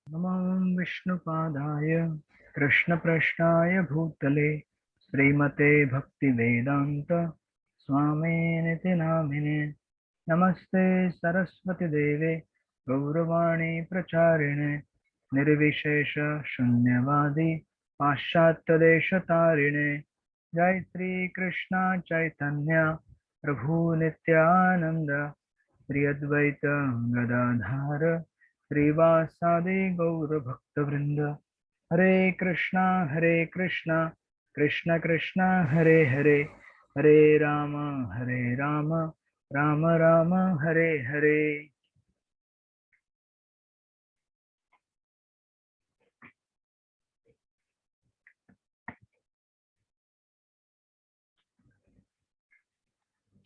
नमो विष्णुपादाय कृष्णप्रष्टाय भूतले श्रीमते भक्तिवेदान्त स्वामिनिति नामिने। नमस्ते सरस्वती देवे गौरवाणी प्रचारिणे निर्विशेष शून्यवादी पाश्चात्यदेशतारिणे। जय श्री कृष्ण चैतन्य प्रभु नित्यानंद श्री अद्वैत गदाधर श्रीवासादि गौर भक्तवृंद। हरे कृष्णा कृष्ण कृष्ण हरे हरे हरे राम राम राम हरे हरे।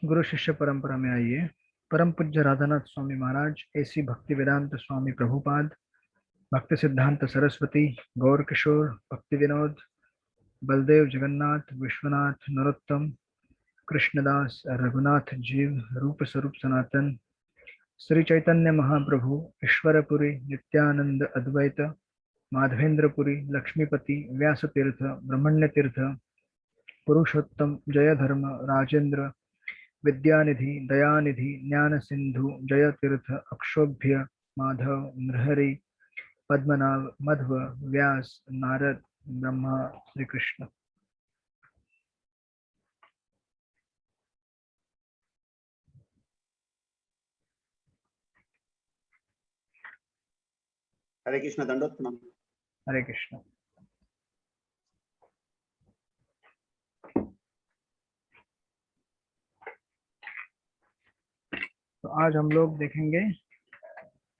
गुरु शिष्य परंपरा में आइए। परम पूज्य राधानाथ स्वामी महाराज, ऐसी भक्ति वेदांत स्वामी प्रभुपाद, भक्ति सिद्धांत सरस्वती, गौर किशोर, भक्ति विनोद, बलदेव, जगन्नाथ, विश्वनाथ, नरोत्तम, कृष्णदास, रघुनाथ जीव, रूप स्वरूप सनातन, श्री चैतन्य महाप्रभु, ईश्वरपुरी, नित्यानंद अद्वैत, माधवेंद्रपुरी, लक्ष्मीपति, व्यासतीर्थ, ब्रह्मण्य तीर्थ, पुरुषोत्तम, जयधर्म, राजेंद्र, विद्यानिधि, दयानिधि, ज्ञान सिंधु, जयतीर्थ, अक्षोभ्य, माधव, नृहरि, पद्मनाभ, मध्व, व्यास, नारद, ब्रह्मा, श्री कृष्ण। हरे कृष्ण। दंडोत प्रणाम। हरे कृष्ण। तो आज हम लोग देखेंगे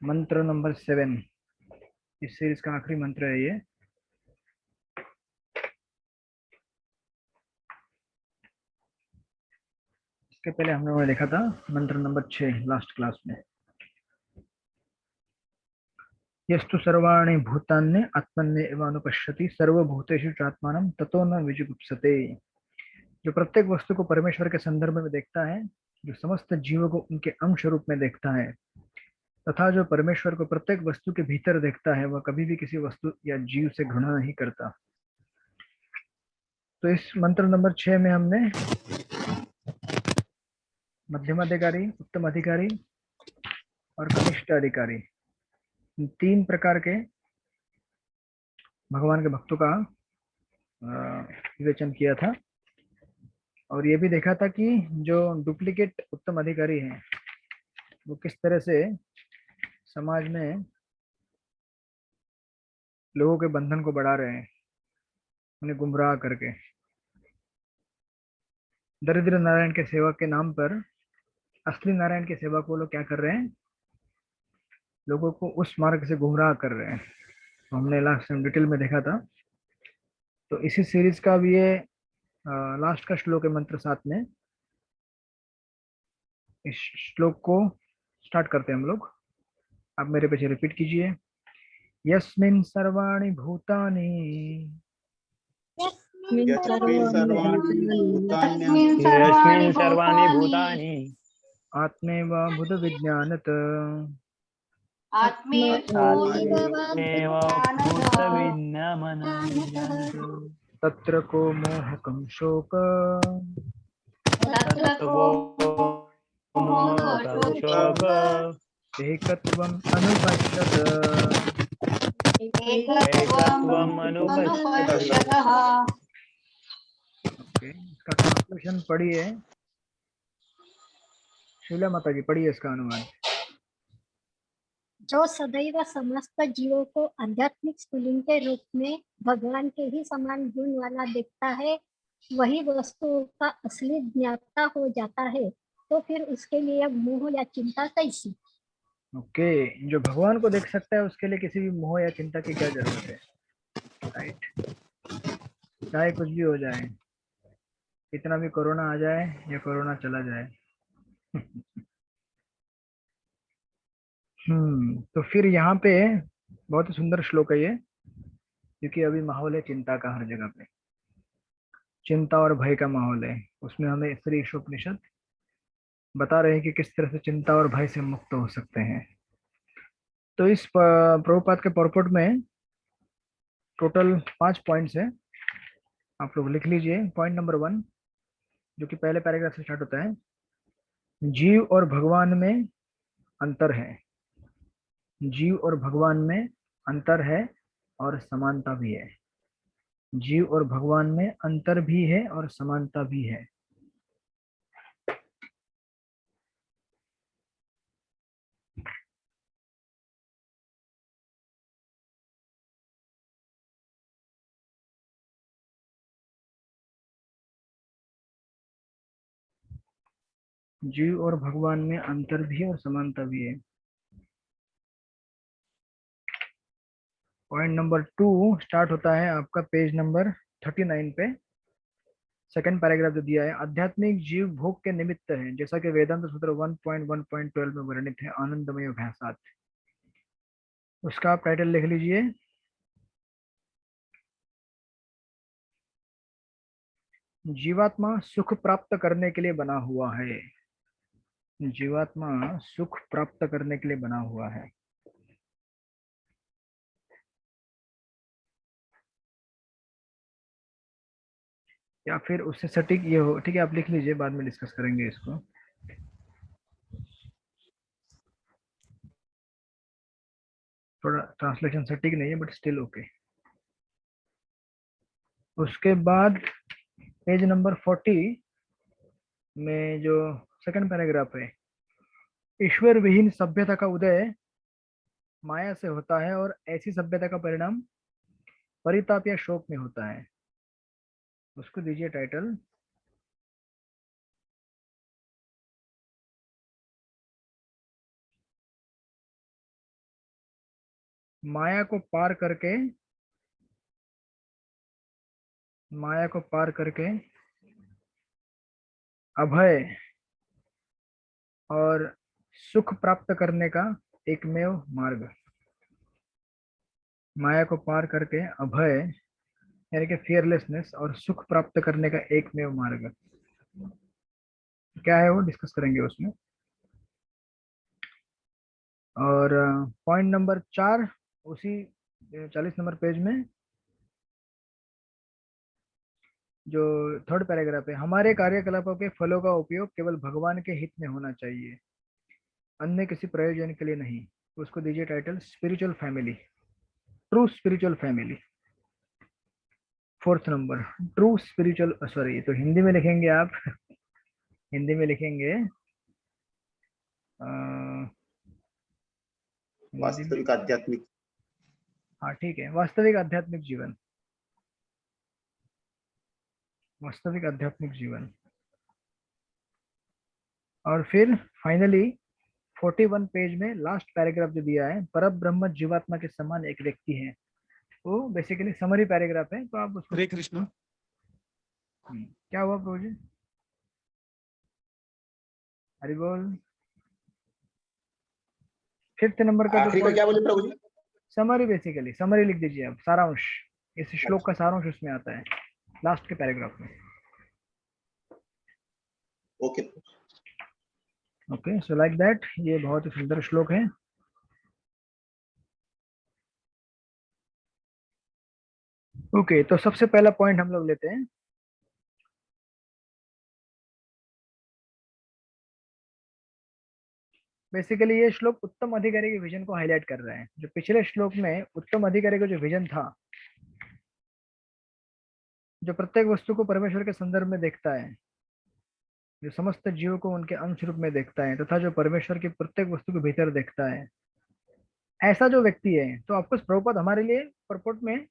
मंत्र नंबर 7। इस सीरीज का आखिरी मंत्र है ये। इसके पहले हम लोगों ने देखा था मंत्र नंबर 6 लास्ट क्लास में। यस्तु सर्वाणि भूतान्य आत्मन्य एवं अनुपश्यति सर्वभूतेषु चात्मानं ततो न विजुगुप्सते। जो प्रत्येक वस्तु को परमेश्वर के संदर्भ में देखता है, जो समस्त जीवों को उनके अंश रूप में देखता है, तथा जो परमेश्वर को प्रत्येक वस्तु के भीतर देखता है, वह कभी भी किसी वस्तु या जीव से घृणा नहीं करता। तो इस मंत्र नंबर 6 में हमने मध्यम अधिकारी, उत्तम अधिकारी और कनिष्ठ अधिकारी, इन 3 प्रकार के भगवान के भक्तों का विवेचन किया था। और ये भी देखा था कि जो डुप्लीकेट उत्तम अधिकारी हैं वो किस तरह से समाज में लोगों के बंधन को बढ़ा रहे हैं, उन्हें गुमराह करके। दरिद्र नारायण के सेवा के नाम पर असली नारायण की सेवा को लोग क्या कर रहे हैं, लोगों को उस मार्ग से गुमराह कर रहे हैं। तो हमने लास्ट टाइम डिटेल में देखा था। तो इसी सीरीज का भी ये लास्ट का श्लोक है, मंत्र 7 में। इस श्लोक को स्टार्ट करते हैं हम लोग। आप मेरे पीछे रिपीट कीजिए। यस्मिन् सर्वाणि भूतानि यस्मिन् सर्वाणि भूतान्यं यस्मिन् सर्वाणि भूतानि आत्मैव भूतविज्ञानत् आत्मेव भूतविज्ञानम् तत्र को मोहकं शोक तत्त्वो मोहकं शोक एकत्वम् अनुपश्यत। एकत्वम् अनुपश्यतः। ओके, इसका ट्रांसलेशन पढ़िए। शीला माता जी पढ़िए इसका अनुवाद। जो सदैव समस्त जीवों को आध्यात्मिक स्फुलिंग के रूप में भगवान के ही समान गुण वाला देखता है, वही वस्तुओं का असली ज्ञाता हो जाता है। तो फिर उसके लिए मोह या चिंता कैसी? ओके, जो भगवान को देख सकता है उसके लिए किसी भी मोह या चिंता की क्या जरूरत है, राइट? चाहे कुछ भी हो जाए, कितना भी कोरोना आ जाए या कोरोना चला जाए। तो फिर यहाँ पे बहुत ही सुंदर श्लोक है ये, क्योंकि अभी माहौल है चिंता का हर जगह पे। चिंता और भय का माहौल है। उसमें हमें श्री ईशोपनिषद बता रहे हैं कि किस तरह से चिंता और भय से मुक्त हो सकते हैं। तो इस प्रभुपाद के पॉरपोर्ट में टोटल 5 पॉइंट्स है, आप लोग लिख लीजिए। पॉइंट नंबर 1 जो कि पहले पैराग्राफ से स्टार्ट होता है, जीव और भगवान में अंतर है। जीव और भगवान में अंतर है और समानता भी है। जीव और भगवान में अंतर भी है और समानता भी है। जीव और भगवान में अंतर भी है और समानता भी है। पॉइंट नंबर 2 स्टार्ट होता है आपका पेज नंबर 39 पे, सेकंड पैराग्राफ जो दिया है, आध्यात्मिक जीव भोग के निमित्त है, जैसा कि वेदांत सूत्र 1.1.12 में वर्णित है, आनंदमय अभ्यासात। उसका आप टाइटल लिख लीजिए, जीवात्मा सुख प्राप्त करने के लिए बना हुआ है। जीवात्मा सुख प्राप्त करने के लिए बना हुआ है। या फिर उससे सटीक ये हो, ठीक है आप लिख लीजिए, बाद में डिस्कस करेंगे इसको। थोड़ा ट्रांसलेशन सटीक नहीं है बट स्टिल ओके। उसके बाद पेज नंबर 40 में जो सेकंड पैराग्राफ है, ईश्वर विहीन सभ्यता का उदय माया से होता है और ऐसी सभ्यता का परिणाम परिताप या शोक में होता है। उसको दीजिए टाइटल, माया को पार करके, माया को पार करके अभय और सुख प्राप्त करने का एकमेव मार्ग। माया को पार करके अभय यानी कि फियरलेसनेस और सुख प्राप्त करने का एकमेव मार्ग क्या है वो डिस्कस करेंगे उसमें। और पॉइंट नंबर 4 उसी 40 नंबर पेज में जो थर्ड पैराग्राफ है, हमारे कार्यकलापों के फलों का उपयोग केवल भगवान के हित में होना चाहिए, अन्य किसी प्रयोजन के लिए नहीं। उसको दीजिए title, spiritual family, true spiritual family. Fourth number, true spiritual, sorry तो हिंदी में लिखेंगे आप हिंदी में लिखेंगे वास्तविक आध्यात्मिक, हाँ ठीक है, वास्तविक आध्यात्मिक जीवन, वास्तविक आध्यात्मिक जीवन। और फिर फाइनली 41 पेज में लास्ट पैराग्राफ जो दिया है, पर ब्रह्म जीवात्मा के समान एक व्यक्ति है, वो बेसिकली समरी पैराग्राफ है, तो आप उसको। हरे कृष्ण। क्या हुआ प्रभु जी? हरि बोल। 5th नंबर का आखिरी जो का क्या बोले प्रभु जी? समरी, बेसिकली समरी लिख दीजिए आप, सारांश। इस श्लोक का सारांश उसमें आता है लास्ट के पैराग्राफ में। Okay okay, so like that, ये बहुत ही सुंदर श्लोक है। ओके तो सबसे पहला पॉइंट हम लोग लेते हैं, बेसिकली ये श्लोक उत्तम अधिकारी के विजन को हाईलाइट कर रहे हैं। जो पिछले श्लोक में उत्तम अधिकारी का जो विजन था, जो प्रत्येक वस्तु को परमेश्वर के संदर्भ में देखता है, जो समस्त जीवों को उनके अंश रूप में देखता है, तथा जो परमेश्वर की प्रत्येक वस्तु के भीतर देखता है, ऐसा जो व्यक्ति है, तो आपको प्रभुपाद हमारे लिए परपोर्ट में,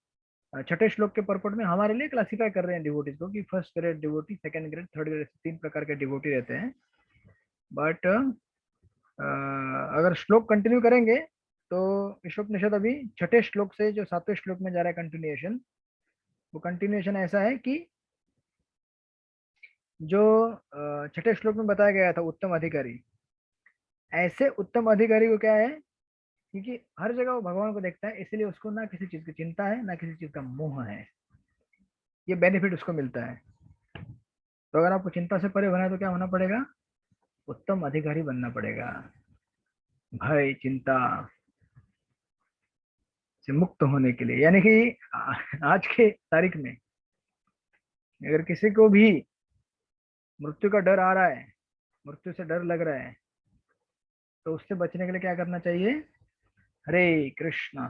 छठे श्लोक के परपोर्ट में हमारे लिए क्लासिफाई कर रहे हैं डिवोटीज को कि first grade devotee, second grade, third grade, 3 प्रकार के डिवोटी रहते हैं। बट अगर श्लोक कंटिन्यू करेंगे तो ईशोपनिषद अभी छठे श्लोक से जो 7वें श्लोक में जा रहा है कंटिन्यूएशन, वो कंटिन्यूएशन ऐसा है कि जो छठे श्लोक में बताया गया था उत्तम अधिकारी, ऐसे उत्तम अधिकारी को क्या है, क्योंकि हर जगह वो भगवान को देखता है, इसलिए उसको ना किसी चीज की चिंता है ना किसी चीज का मोह है, ये बेनिफिट उसको मिलता है। तो अगर आपको चिंता से परे होना है तो क्या होना पड़ेगा, उत्तम अधिकारी बनना पड़ेगा। भय, चिंता, से मुक्त होने के लिए, यानी कि आज के तारीख में अगर किसी को भी मृत्यु का डर आ रहा है, मृत्यु से डर लग रहा है, तो उससे बचने के लिए क्या करना चाहिए? हरे कृष्णा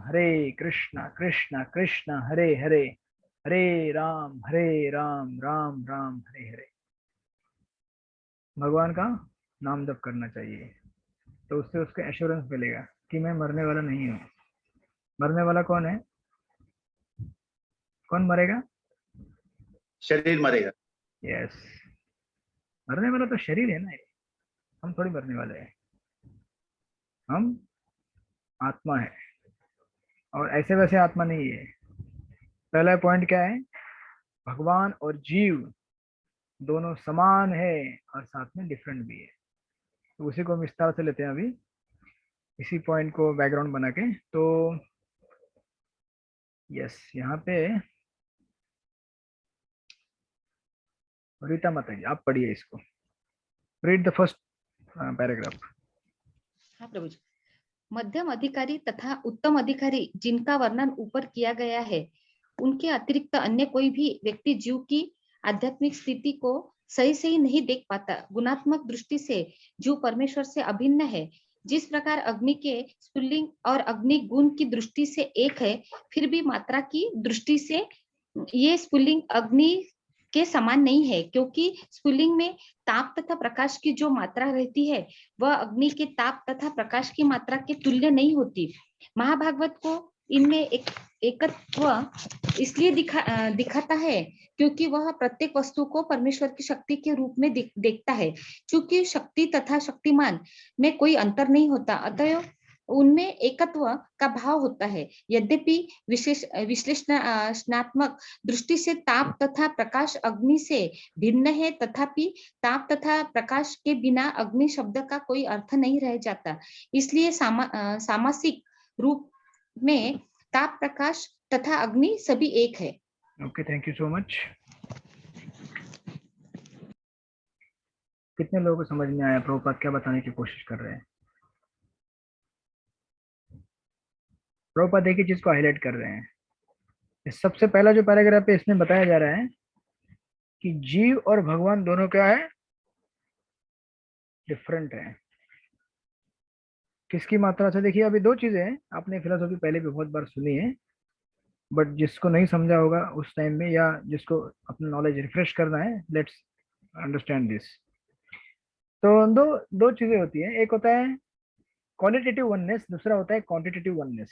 कृष्णा कृष्णा हरे हरे, हरे राम राम राम हरे हरे, भगवान का नाम जप करना चाहिए। तो उससे उसको एश्योरेंस मिलेगा कि मैं मरने वाला नहीं हूँ। मरने वाला कौन है? कौन मरेगा? शरीर मरेगा। यस, मरने वाला तो शरीर है ना, हम थोड़ी मरने वाले हैं, हम आत्मा है, और ऐसे वैसे आत्मा नहीं है। पहला पॉइंट क्या है? भगवान और जीव दोनों समान है और साथ में डिफरेंट भी है। तो उसी को हम विस्तार से लेते हैं अभी, इसी पॉइंट को बैकग्राउंड बना के। तो यस, यहाँ पे रीता माता जी आप पढ़िए इसको, रीड द फर्स्ट पैराग्राफ। हाँ प्रभु जी। मध्यम अधिकारी तथा उत्तम अधिकारी जिनका वर्णन ऊपर किया गया है, उनके अतिरिक्त अन्य कोई भी व्यक्ति जीव की आध्यात्मिक स्थिति को सही सही नहीं देख पाता। गुणात्मक दृष्टि से जीव परमेश्वर से अभिन्न है। जिस प्रकार अग्नि के स्फुल्लिंग और अग्नि गुण की दृष्टि से एक है, फिर भी मात्रा की दृष्टि से ये स्फुल्लिंग अग्नि के समान नहीं है, क्योंकि स्फुल्लिंग में ताप तथा प्रकाश की जो मात्रा रहती है वह अग्नि के ताप तथा प्रकाश की मात्रा के तुल्य नहीं होती। महाभागवत को इनमें एकत्व इसलिए दिखाता है क्योंकि वह प्रत्येक वस्तु को परमेश्वर की शक्ति के रूप में देखता है। चूंकि शक्ति तथा शक्तिमान में कोई अंतर नहीं होता, अतएव उनमें एकत्व का भाव होता है। यद्यपि विश्लेषणात्मक दृष्टि से ताप तथा प्रकाश अग्नि से भिन्न है, तथापि ताप तथा प्रकाश के बिना अग्नि शब्द का कोई अर्थ नहीं रह जाता। इसलिए सामासिक रूप में ताप, प्रकाश तथा अग्नि सभी एक है। Okay, thank you so much. कितने लोगों को समझ में आया प्रभुपाद क्या बताने की कोशिश कर रहे हैं? प्रभुपाद एक ही चीज को हाईलाइट कर रहे हैं। इस सबसे पहला जो पैराग्राफ है इसमें बताया जा रहा है कि जीव और भगवान दोनों क्या है? डिफरेंट है। किसकी मात्रा से? देखिए अभी दो चीजें हैं, आपने फिलोसॉफी पहले भी बहुत बार सुनी है, बट जिसको नहीं समझा होगा उस टाइम में, या जिसको अपना नॉलेज रिफ्रेश करना है, लेट्स अंडरस्टैंड दिस। तो दो दो चीजें होती हैं, एक होता है क्वालिटेटिव वननेस, दूसरा होता है क्वांटिटेटिव वननेस।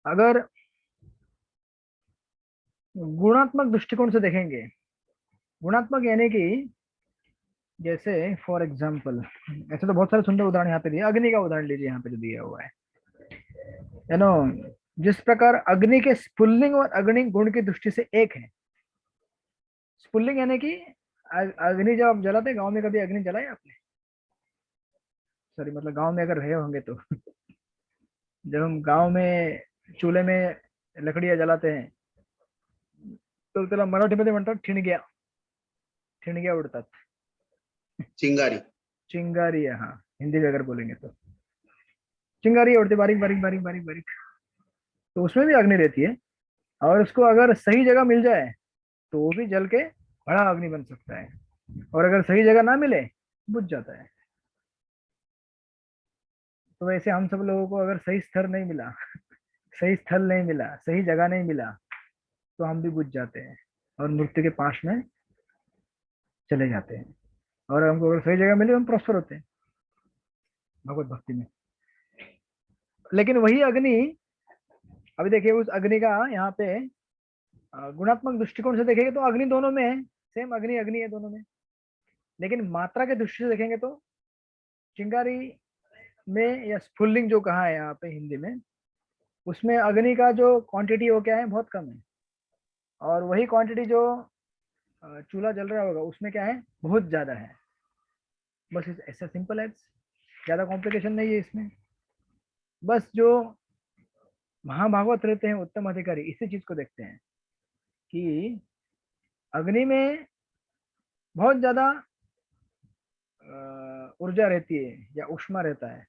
अगर गुणात्मक दृष्टिकोण से देखेंगे, गुणात्मक यानी कि जैसे फॉर एग्जाम्पल, ऐसे तो बहुत सारे सुंदर उदाहरण यहाँ पे दिए, अग्नि का उदाहरण लीजिए यहाँ पे जो दिया हुआ है, यू नो, जिस प्रकार अग्नि के स्फुल्लिंग और अग्नि गुण की दृष्टि से एक है। स्फुल्लिंग यानी कि अग्नि जब आप जलाते हैं, गांव में कभी अग्नि जलाए आपने? सॉरी, मतलब गांव में अगर रहे होंगे तो जब हम गांव में चूल्हे में लकड़ियां जलाते हैं तो त्याला मराठीमध्ये म्हणतात ठिणग्या उडतात, चिंगारी। चिंगारी है, हाँ हिंदी में अगर बोलेंगे तो चिंगारी उड़ती बारीक बारीक बारीक बारीक बारीक। तो उसमें भी अग्नि रहती है, और उसको अगर सही जगह मिल जाए तो वो भी जल के बड़ा अग्नि बन सकता है, और अगर सही जगह ना मिले बुझ जाता है। तो वैसे हम सब लोगों को अगर सही स्थल नहीं मिला सही स्थल नहीं मिला, सही जगह नहीं मिला, तो हम भी बुझ जाते हैं और मृत्यु के पास में चले जाते हैं। और हमको अगर सही जगह मिले हम प्रॉस्पर होते हैं भगवत भक्ति में। लेकिन वही अग्नि, अभी देखिए उस अग्नि का यहाँ पे गुणात्मक दृष्टिकोण से देखेंगे तो अग्नि दोनों में है, सेम अग्नि अग्नि है दोनों में। लेकिन मात्रा के दृष्टि से देखेंगे तो चिंगारी में या स्फुल्लिंग जो कहा है यहाँ पे हिंदी में, उसमें अग्नि का जो क्वांटिटी हो क्या है, बहुत कम है, और वही क्वांटिटी जो चूल्हा जल रहा होगा उसमें क्या है, बहुत ज्यादा है। बस ऐसा सिंपल है, ज्यादा कॉम्प्लिकेशन नहीं है इसमें। बस जो महाभागवत रहते हैं उत्तम अधिकारी इसी चीज को देखते हैं कि अग्नि में बहुत ज्यादा ऊर्जा रहती है या ऊष्मा रहता है,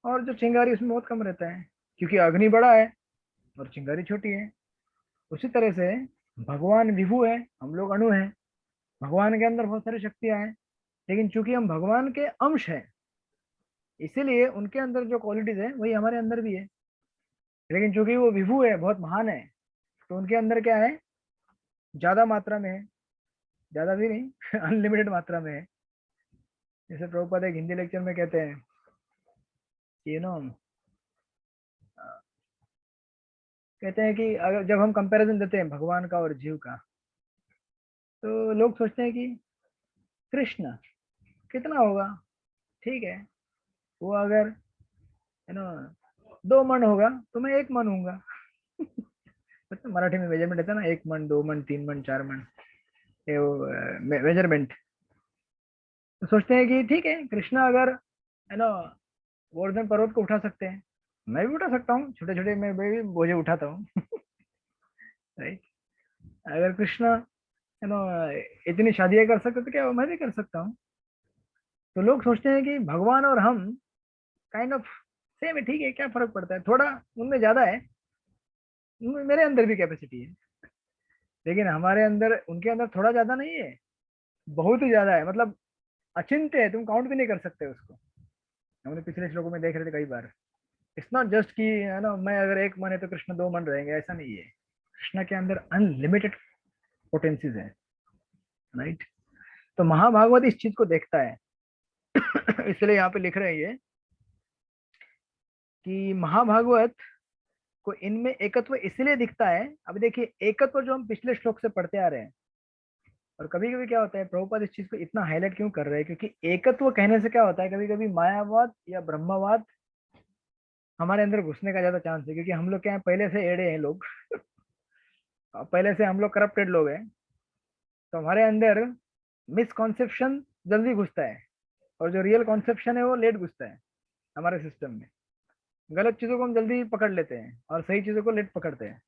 और जो चिंगारी उसमें बहुत कम रहता है, क्योंकि अग्नि बड़ा है और चिंगारी छोटी है। उसी तरह से भगवान विभु है, हम लोग अणु हैं। भगवान के अंदर बहुत सारी शक्तियां हैं, लेकिन चूंकि हम भगवान के अंश हैं, इसीलिए उनके अंदर जो क्वालिटीज है वही हमारे अंदर भी है। लेकिन चूंकि वो विभु है, बहुत महान है, तो उनके अंदर क्या है, ज्यादा मात्रा में है, ज्यादा भी नहीं अनलिमिटेड मात्रा में है। जैसे प्रभुपाद एक हिंदी लेक्चर में कहते हैं कि कहते हैं कि अगर जब हम कंपैरिजन देते हैं भगवान का और जीव का, तो लोग सोचते हैं कि कृष्ण कितना होगा, ठीक है, वो अगर नो 2 मन होगा तो मैं 1 मन हूँगा मतलब मराठी में मेजरमेंट रहता है ना, 1 मन, 2 मन, 3 मन, 4 मन, ये वो मेजरमेंट। तो सोचते हैं कि ठीक है, कृष्णा अगर गोवर्धन पर्वत को उठा सकते हैं, मैं भी उठा सकता हूँ, छोटे छोटे मैं भी बोझे उठाता हूँ राइट। अगर कृष्णा इतनी शादियां कर सकते तो क्या मैं भी कर सकता हूँ। तो लोग सोचते हैं कि भगवान और हम काइंड ऑफ सेम है, ठीक है, क्या फर्क पड़ता है, थोड़ा उनमें ज्यादा है, मेरे अंदर भी कैपेसिटी है। लेकिन हमारे अंदर उनके अंदर थोड़ा ज्यादा नहीं है, बहुत ही ज्यादा है, मतलब अचिंत्य है, तुम काउंट भी नहीं कर सकते उसको। हमने पिछले श्लोकों में देख रहे थे कई बार। इट्स नॉट जस्ट कि है ना, मैं अगर 1 मन है तो कृष्ण 2 मन रहेंगे, ऐसा नहीं है। कृष्ण के अंदर अनलिमिटेड पोटेंसीज है, राइट। तो महाभागवत इस चीज को देखता है इसलिए यहाँ पे लिख रहे हैं ये कि महाभागवत को इनमें एकत्व इसलिए दिखता है। अब देखिए, एकत्व जो हम पिछले श्लोक से पढ़ते आ रहे हैं, और कभी कभी क्या होता है, प्रभुपाद इस चीज को इतना हाईलाइट क्यों कर रहे हैं, क्योंकि एकत्व कहने से क्या होता है, कभी कभी मायावाद या ब्रह्मवाद हमारे अंदर घुसने का ज्यादा चांस है, क्योंकि हम लोग क्या है, पहले से एड़े हैं लोग पहले से हम लोग करप्टेड लोग हैं, तो हमारे अंदर मिसकॉन्सेप्शन जल्दी घुसता है, और जो रियल कॉन्सेप्शन है वो लेट घुसता है हमारे सिस्टम में। गलत चीजों को हम जल्दी पकड़ लेते हैं और सही चीजों को लेट पकड़ते हैं।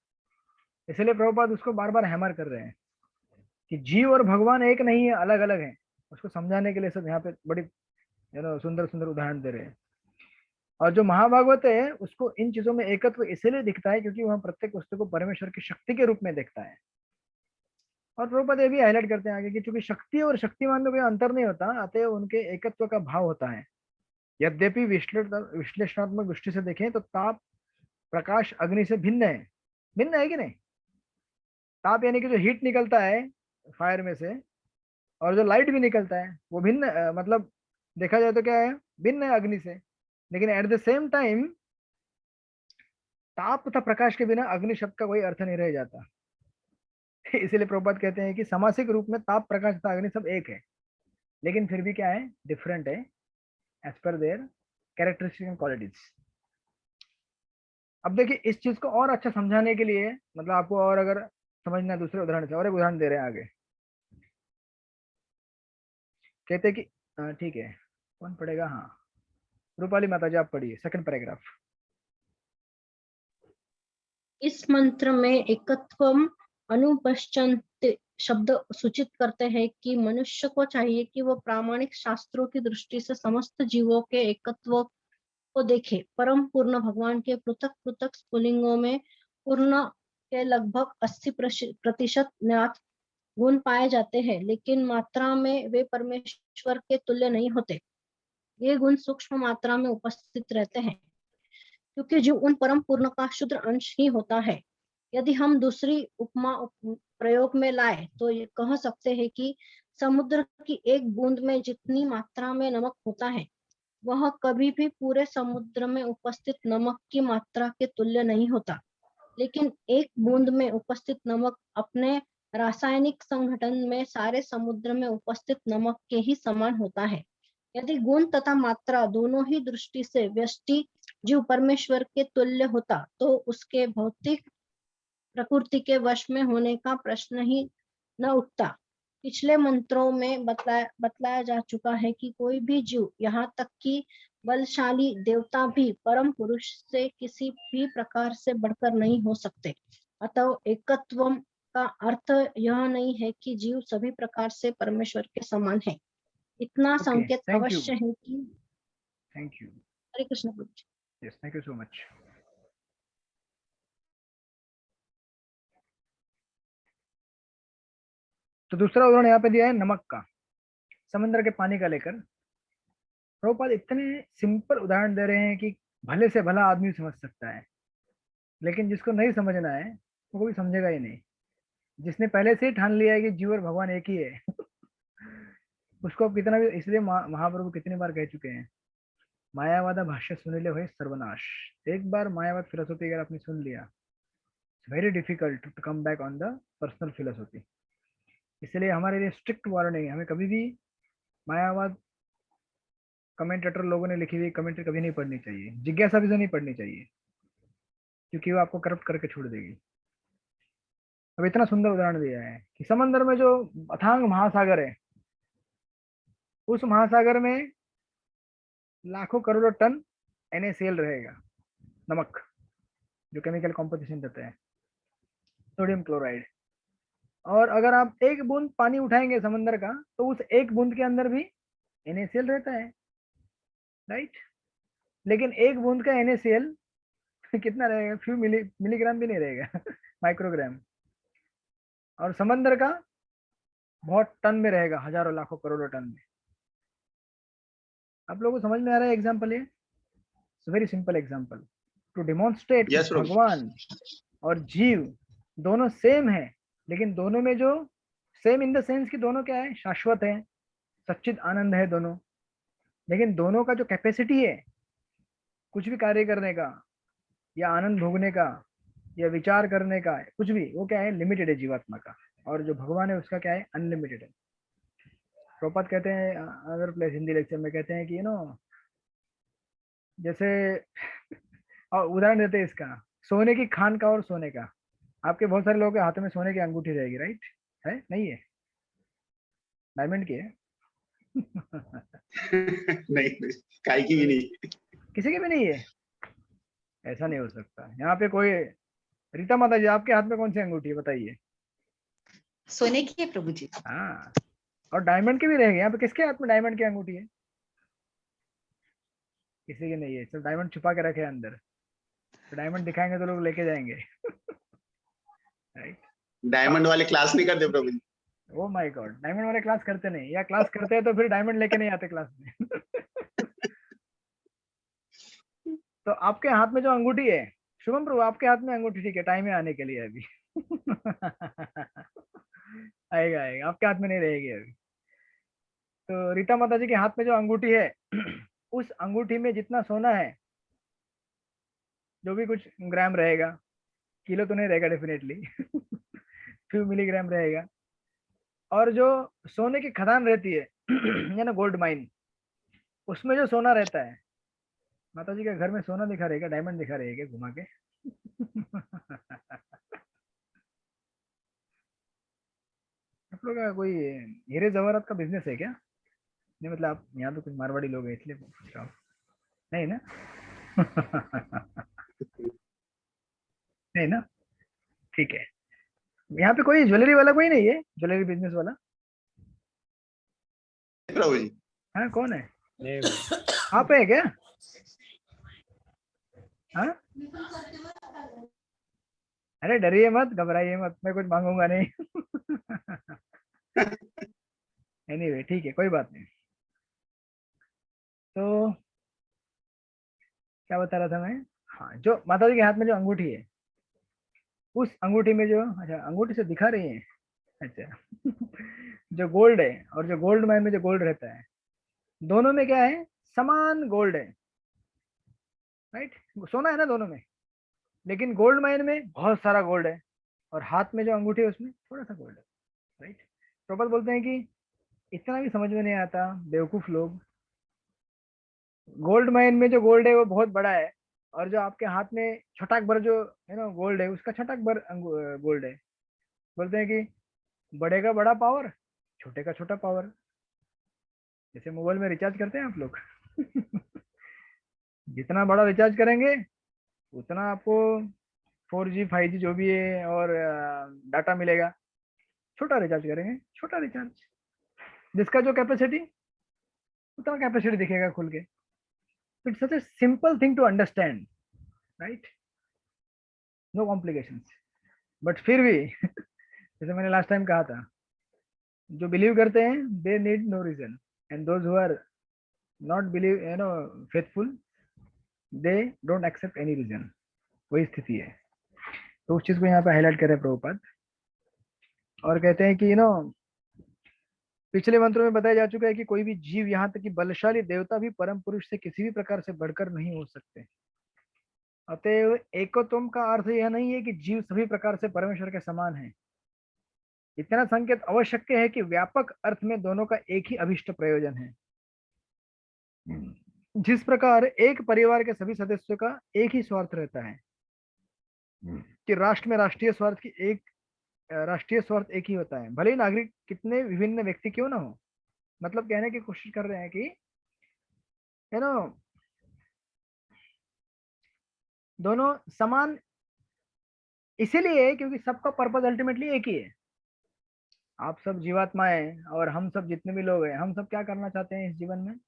इसलिए प्रभुपाद उसको बार बार हैमर कर रहे हैं कि जीव और भगवान एक नहीं है, अलग अलग हैं। उसको समझाने के लिए सब यहाँ पे बड़ी सुंदर सुंदर उदाहरण दे रहे हैं। और जो महाभागवत है उसको इन चीजों में एकत्व इसलिए दिखता है क्योंकि वह प्रत्येक वस्तु को परमेश्वर की शक्ति के रूप में देखता है। और प्रभुपाद ये भी हाईलाइट करते हैं आगे कि चूंकि शक्ति और शक्तिमान में कोई अंतर नहीं होता, अतः उनके एकत्व का भाव होता है। यद्यपि विश्लेषणात्मक दृष्टि से देखें तो ताप प्रकाश अग्नि से भिन्न है। भिन्न है कि नहीं? ताप यानी कि जो हीट निकलता है फायर में से, और जो लाइट भी निकलता है वो भिन्न, मतलब देखा जाए तो क्या है, भिन्न है अग्नि से। लेकिन एट द सेम टाइम ताप तथा प्रकाश के बिना अग्नि शब्द का कोई अर्थ नहीं रह जाता इसलिए प्रभुपाद कहते हैं कि सामासिक रूप में ताप प्रकाश तथा अग्नि सब एक है, लेकिन फिर भी क्या है, डिफरेंट है as per there characteristic and qualities. अब देखिए, इस चीज को और अच्छा समझाने के लिए, मतलब आपको और अगर समझना है दूसरे उदाहरण से, और एक उदाहरण दे रहे हैं आगे। कहते हैं कि ठीक है, कौन पढ़ेगा? हाँ, रूपाली माता जी आप पढ़िए सेकंड पैराग्राफ। इस मंत्र में एकत्वम अनुपश्चन्त शब्द सूचित करते हैं कि मनुष्य को चाहिए कि वो प्रामाणिक शास्त्रों की दृष्टि से समस्त जीवों के एकत्व को देखे। परम पूर्ण भगवान के पृथक पृथक स्फुलिंगों में पूर्ण के लगभग 80% ज्ञात गुण पाए जाते हैं, लेकिन मात्रा में वे परमेश्वर के तुल्य नहीं होते। ये गुण सूक्ष्म मात्रा में उपस्थित रहते हैं क्योंकि जो उन परम पूर्ण का शुद्ध अंश ही होता है। यदि हम दूसरी उपमा प्रयोग में लाए तो ये कह सकते हैं कि समुद्र की एक बूंद में जितनी मात्रा में नमक होता है, वह कभी भी पूरे समुद्र में उपस्थित नमक की मात्रा के तुल्य नहीं होता। लेकिन एक बूंद में उपस्थित नमक अपने रासायनिक संगठन में सारे समुद्र में उपस्थित नमक के ही समान होता है। यदि गुण तथा मात्रा दोनों ही दृष्टि से व्यष्टि जीव परमेश्वर के तुल्य होता तो उसके भौतिक प्रकृति के वश में होने का प्रश्न ही न उठता। पिछले मंत्रों में बतलाया जा चुका है कि कोई भी जीव, यहाँ तक कि बलशाली देवता भी परम पुरुष से किसी भी प्रकार से बढ़कर नहीं हो सकते। अतः एकत्व का अर्थ यह नहीं है कि जीव सभी प्रकार से परमेश्वर के समान है। इतना संकेत अवश्य है कि thank you. Hare Krishna Prabhu. Yes, thank you so much. तो दूसरा उदाहरण यहाँ पे दिया है नमक का, समंदर के पानी का लेकर। प्रभुपाद इतने सिंपल उदाहरण दे रहे हैं कि भले से भला आदमी समझ सकता है, लेकिन जिसको नहीं समझना है वो कभी समझेगा ही नहीं। जिसने पहले से ही ठान लिया है कि जीव और भगवान एक ही है उसको अब कितना भी, इसलिए महाप्रभु कितनी बार कह चुके हैं, मायावादा भाष्य सुन ले भाई सर्वनाश। एक बार मायावाद फिलोसॉफी अगर आपने सुन लिया, very difficult to come back on the personal philosophy. इसलिए हमारे लिए स्ट्रिक्ट वार्निंग है, हमें कभी भी मायावाद कमेंटेटर लोगों ने लिखी हुई कमेंट्री कभी नहीं पढ़नी चाहिए, जिज्ञासा भी से नहीं पढ़नी चाहिए, क्योंकि वो आपको करप्ट करके छोड़ देगी। अब इतना सुंदर उदाहरण दिया है कि समंदर में जो अथांग महासागर है, उस महासागर में लाखों करोड़ों टन NaCl रहेगा, नमक, जो केमिकल कॉम्पोजिशन रहता है, सोडियम क्लोराइड। और अगर आप एक बूंद पानी उठाएंगे समंदर का, तो उस एक बूंद के अंदर भी NaCl रहता है, राइट। लेकिन एक बूंद का NaCl कितना रहेगा, फ्यू मिलीग्राम भी नहीं रहेगा माइक्रोग्राम। और समंदर का बहुत टन में रहेगा, हजारों लाखों करोड़ों टन में। आप लोगों को समझ में आ रहा है एग्जाम्पल? ये very simple example to demonstrate कि Yes, प्रभु। भगवान और जीव दोनों सेम है, लेकिन दोनों में जो सेम इन द सेंस कि दोनों क्या है, शाश्वत है, सच्चिद आनंद है दोनों, लेकिन दोनों का जो कैपेसिटी है कुछ भी कार्य करने का या आनंद भोगने का या विचार करने का, कुछ भी, वो क्या है, लिमिटेड है जीवात्मा का। और जो भगवान है उसका क्या है, अनलिमिटेड है। प्रभुपाद कहते हैं अदर प्लेस हिंदी लेक्चर में, कहते हैं कि जैसे और उदाहरण देते हैं इसका, सोने की खान का और सोने का। आपके बहुत सारे लोगों के हाथों में सोने की अंगूठी रहेगी, राइट? है नहीं है? डायमंड की है नहीं, काय की भी नहीं। किसी के भी नहीं है? ऐसा नहीं हो सकता। यहाँ पे कोई, रीता माता जी आपके हाथ में कौन सी अंगूठी है बताइए? सोने की है प्रभु जी। हाँ, और डायमंड के भी रहेंगे। यहाँ पे किसके हाथ में डायमंड की अंगूठी है? किसी के नहीं है। सिर्फ डायमंड छुपा के रखे अंदर, तो डायमंड दिखाएंगे तो लोग लेके जाएंगे राइट। डायमंड वाले क्लास नहीं करते प्रभु जी। ओ माय गॉड, डायमंड वाले क्लास करते नहीं, या क्लास करते हैं तो फिर डायमंड लेके नहीं आते क्लास में तो आपके हाथ में जो अंगूठी है, शुभम प्रभु आपके हाथ में अंगूठी, ठीक है, टाइम है आने के लिए अभी आएगा आएगा, आपके हाथ में नहीं रहेगी अभी। तो रीता माता जी के हाथ में जो अंगूठी है उस अंगूठी में जितना सोना है, जो भी कुछ ग्राम रहेगा, किलो तो नहीं रहेगा डेफिनेटली फ्यू मिलीग्राम रहेगा। और जो सोने की खदान रहती है या ना गोल्ड माइन, उसमें जो सोना रहता है, माता जी के घर में सोना दिखा रहेगा, डायमंड दिखा रहेगा घुमा के आप लोग का कोई हीरे जवाहरात का बिजनेस है क्या? नहीं मतलब आप यहाँ पे कुछ मारवाड़ी लोग हैं इसलिए पूछ रहा हूँ, नहीं ना नहीं ना, ठीक है। यहाँ पे कोई ज्वेलरी वाला कोई नहीं है, ज्वेलरी बिजनेस वाला? प्रभु जी। हाँ, कौन है? नहीं, आप है क्या? हाँ, अरे डरिए मत, घबराइए मत, मैं कुछ मांगूंगा नहीं एनीवे ठीक है, कोई बात नहीं। तो क्या बता रहा था मैं? हाँ, जो माता जी के हाथ में जो अंगूठी है, उस अंगूठी में जो, अच्छा अंगूठी से दिखा रही है, अच्छा जो गोल्ड है, और जो गोल्ड माइन में जो गोल्ड रहता है, दोनों में क्या है, समान गोल्ड है, राइट। सोना है ना दोनों में, लेकिन गोल्ड माइन में बहुत सारा गोल्ड है, और हाथ में जो अंगूठी है उसमें थोड़ा सा गोल्ड है, राइट। प्रॉपर बोलते हैं कि इतना भी समझ में नहीं आता, बेवकूफ लोग। गोल्ड माइन में जो गोल्ड है वो बहुत बड़ा है, और जो आपके हाथ में छटाक भर जो है ना गोल्ड है, उसका छटाक भर गोल्ड है। बोलते हैं कि बड़े का बड़ा पावर, छोटे का छोटा पावर। जैसे मोबाइल में रिचार्ज करते हैं आप लोग जितना बड़ा रिचार्ज करेंगे उतना आपको 4G 5G जो भी है और डाटा मिलेगा। छोटा रिचार्ज करेंगे, छोटा रिचार्ज, जिसका जो कैपेसिटी, उतना कैपेसिटी दिखेगा खुल के। It's such a simple thing to understand, right, no complications. But फिर भी जैसे मैंने लास्ट टाइम कहा था, जो बिलीव करते हैं they need no reason, and those who are not believe faithful they don't accept any reason. वही स्थिति है। तो उस चीज को यहाँ पे हाईलाइट कर रहे हैं प्रभुपाद, और कहते हैं कि पिछले मंत्रों में बताया जा चुका है कि कोई भी जीव, यहाँ तक कि बलशाली देवता भी परम पुरुष से किसी भी प्रकार से बढ़कर नहीं हो सकते। अतएव एकोत्म का अर्थ यह नहीं है कि जीव सभी प्रकार से परमेश्वर के समान है। इतना संकेत आवश्यक है कि व्यापक अर्थ में दोनों का एक ही अभिष्ट प्रयोजन है। जिस प्रकार एक परिवार के सभी सदस्यों का एक ही स्वार्थ रहता है कि राष्ट्र में राष्ट्रीय स्वार्थ एक ही होता है, भले ही नागरिक कितने विभिन्न व्यक्ति क्यों ना हो। मतलब कहने की कोशिश कर रहे हैं कि दोनों समान इसीलिए है क्योंकि सबका पर्पस अल्टीमेटली एक ही है। आप सब जीवात्माएं और हम सब जितने भी लोग हैं, हम सब क्या करना चाहते हैं इस जीवन में?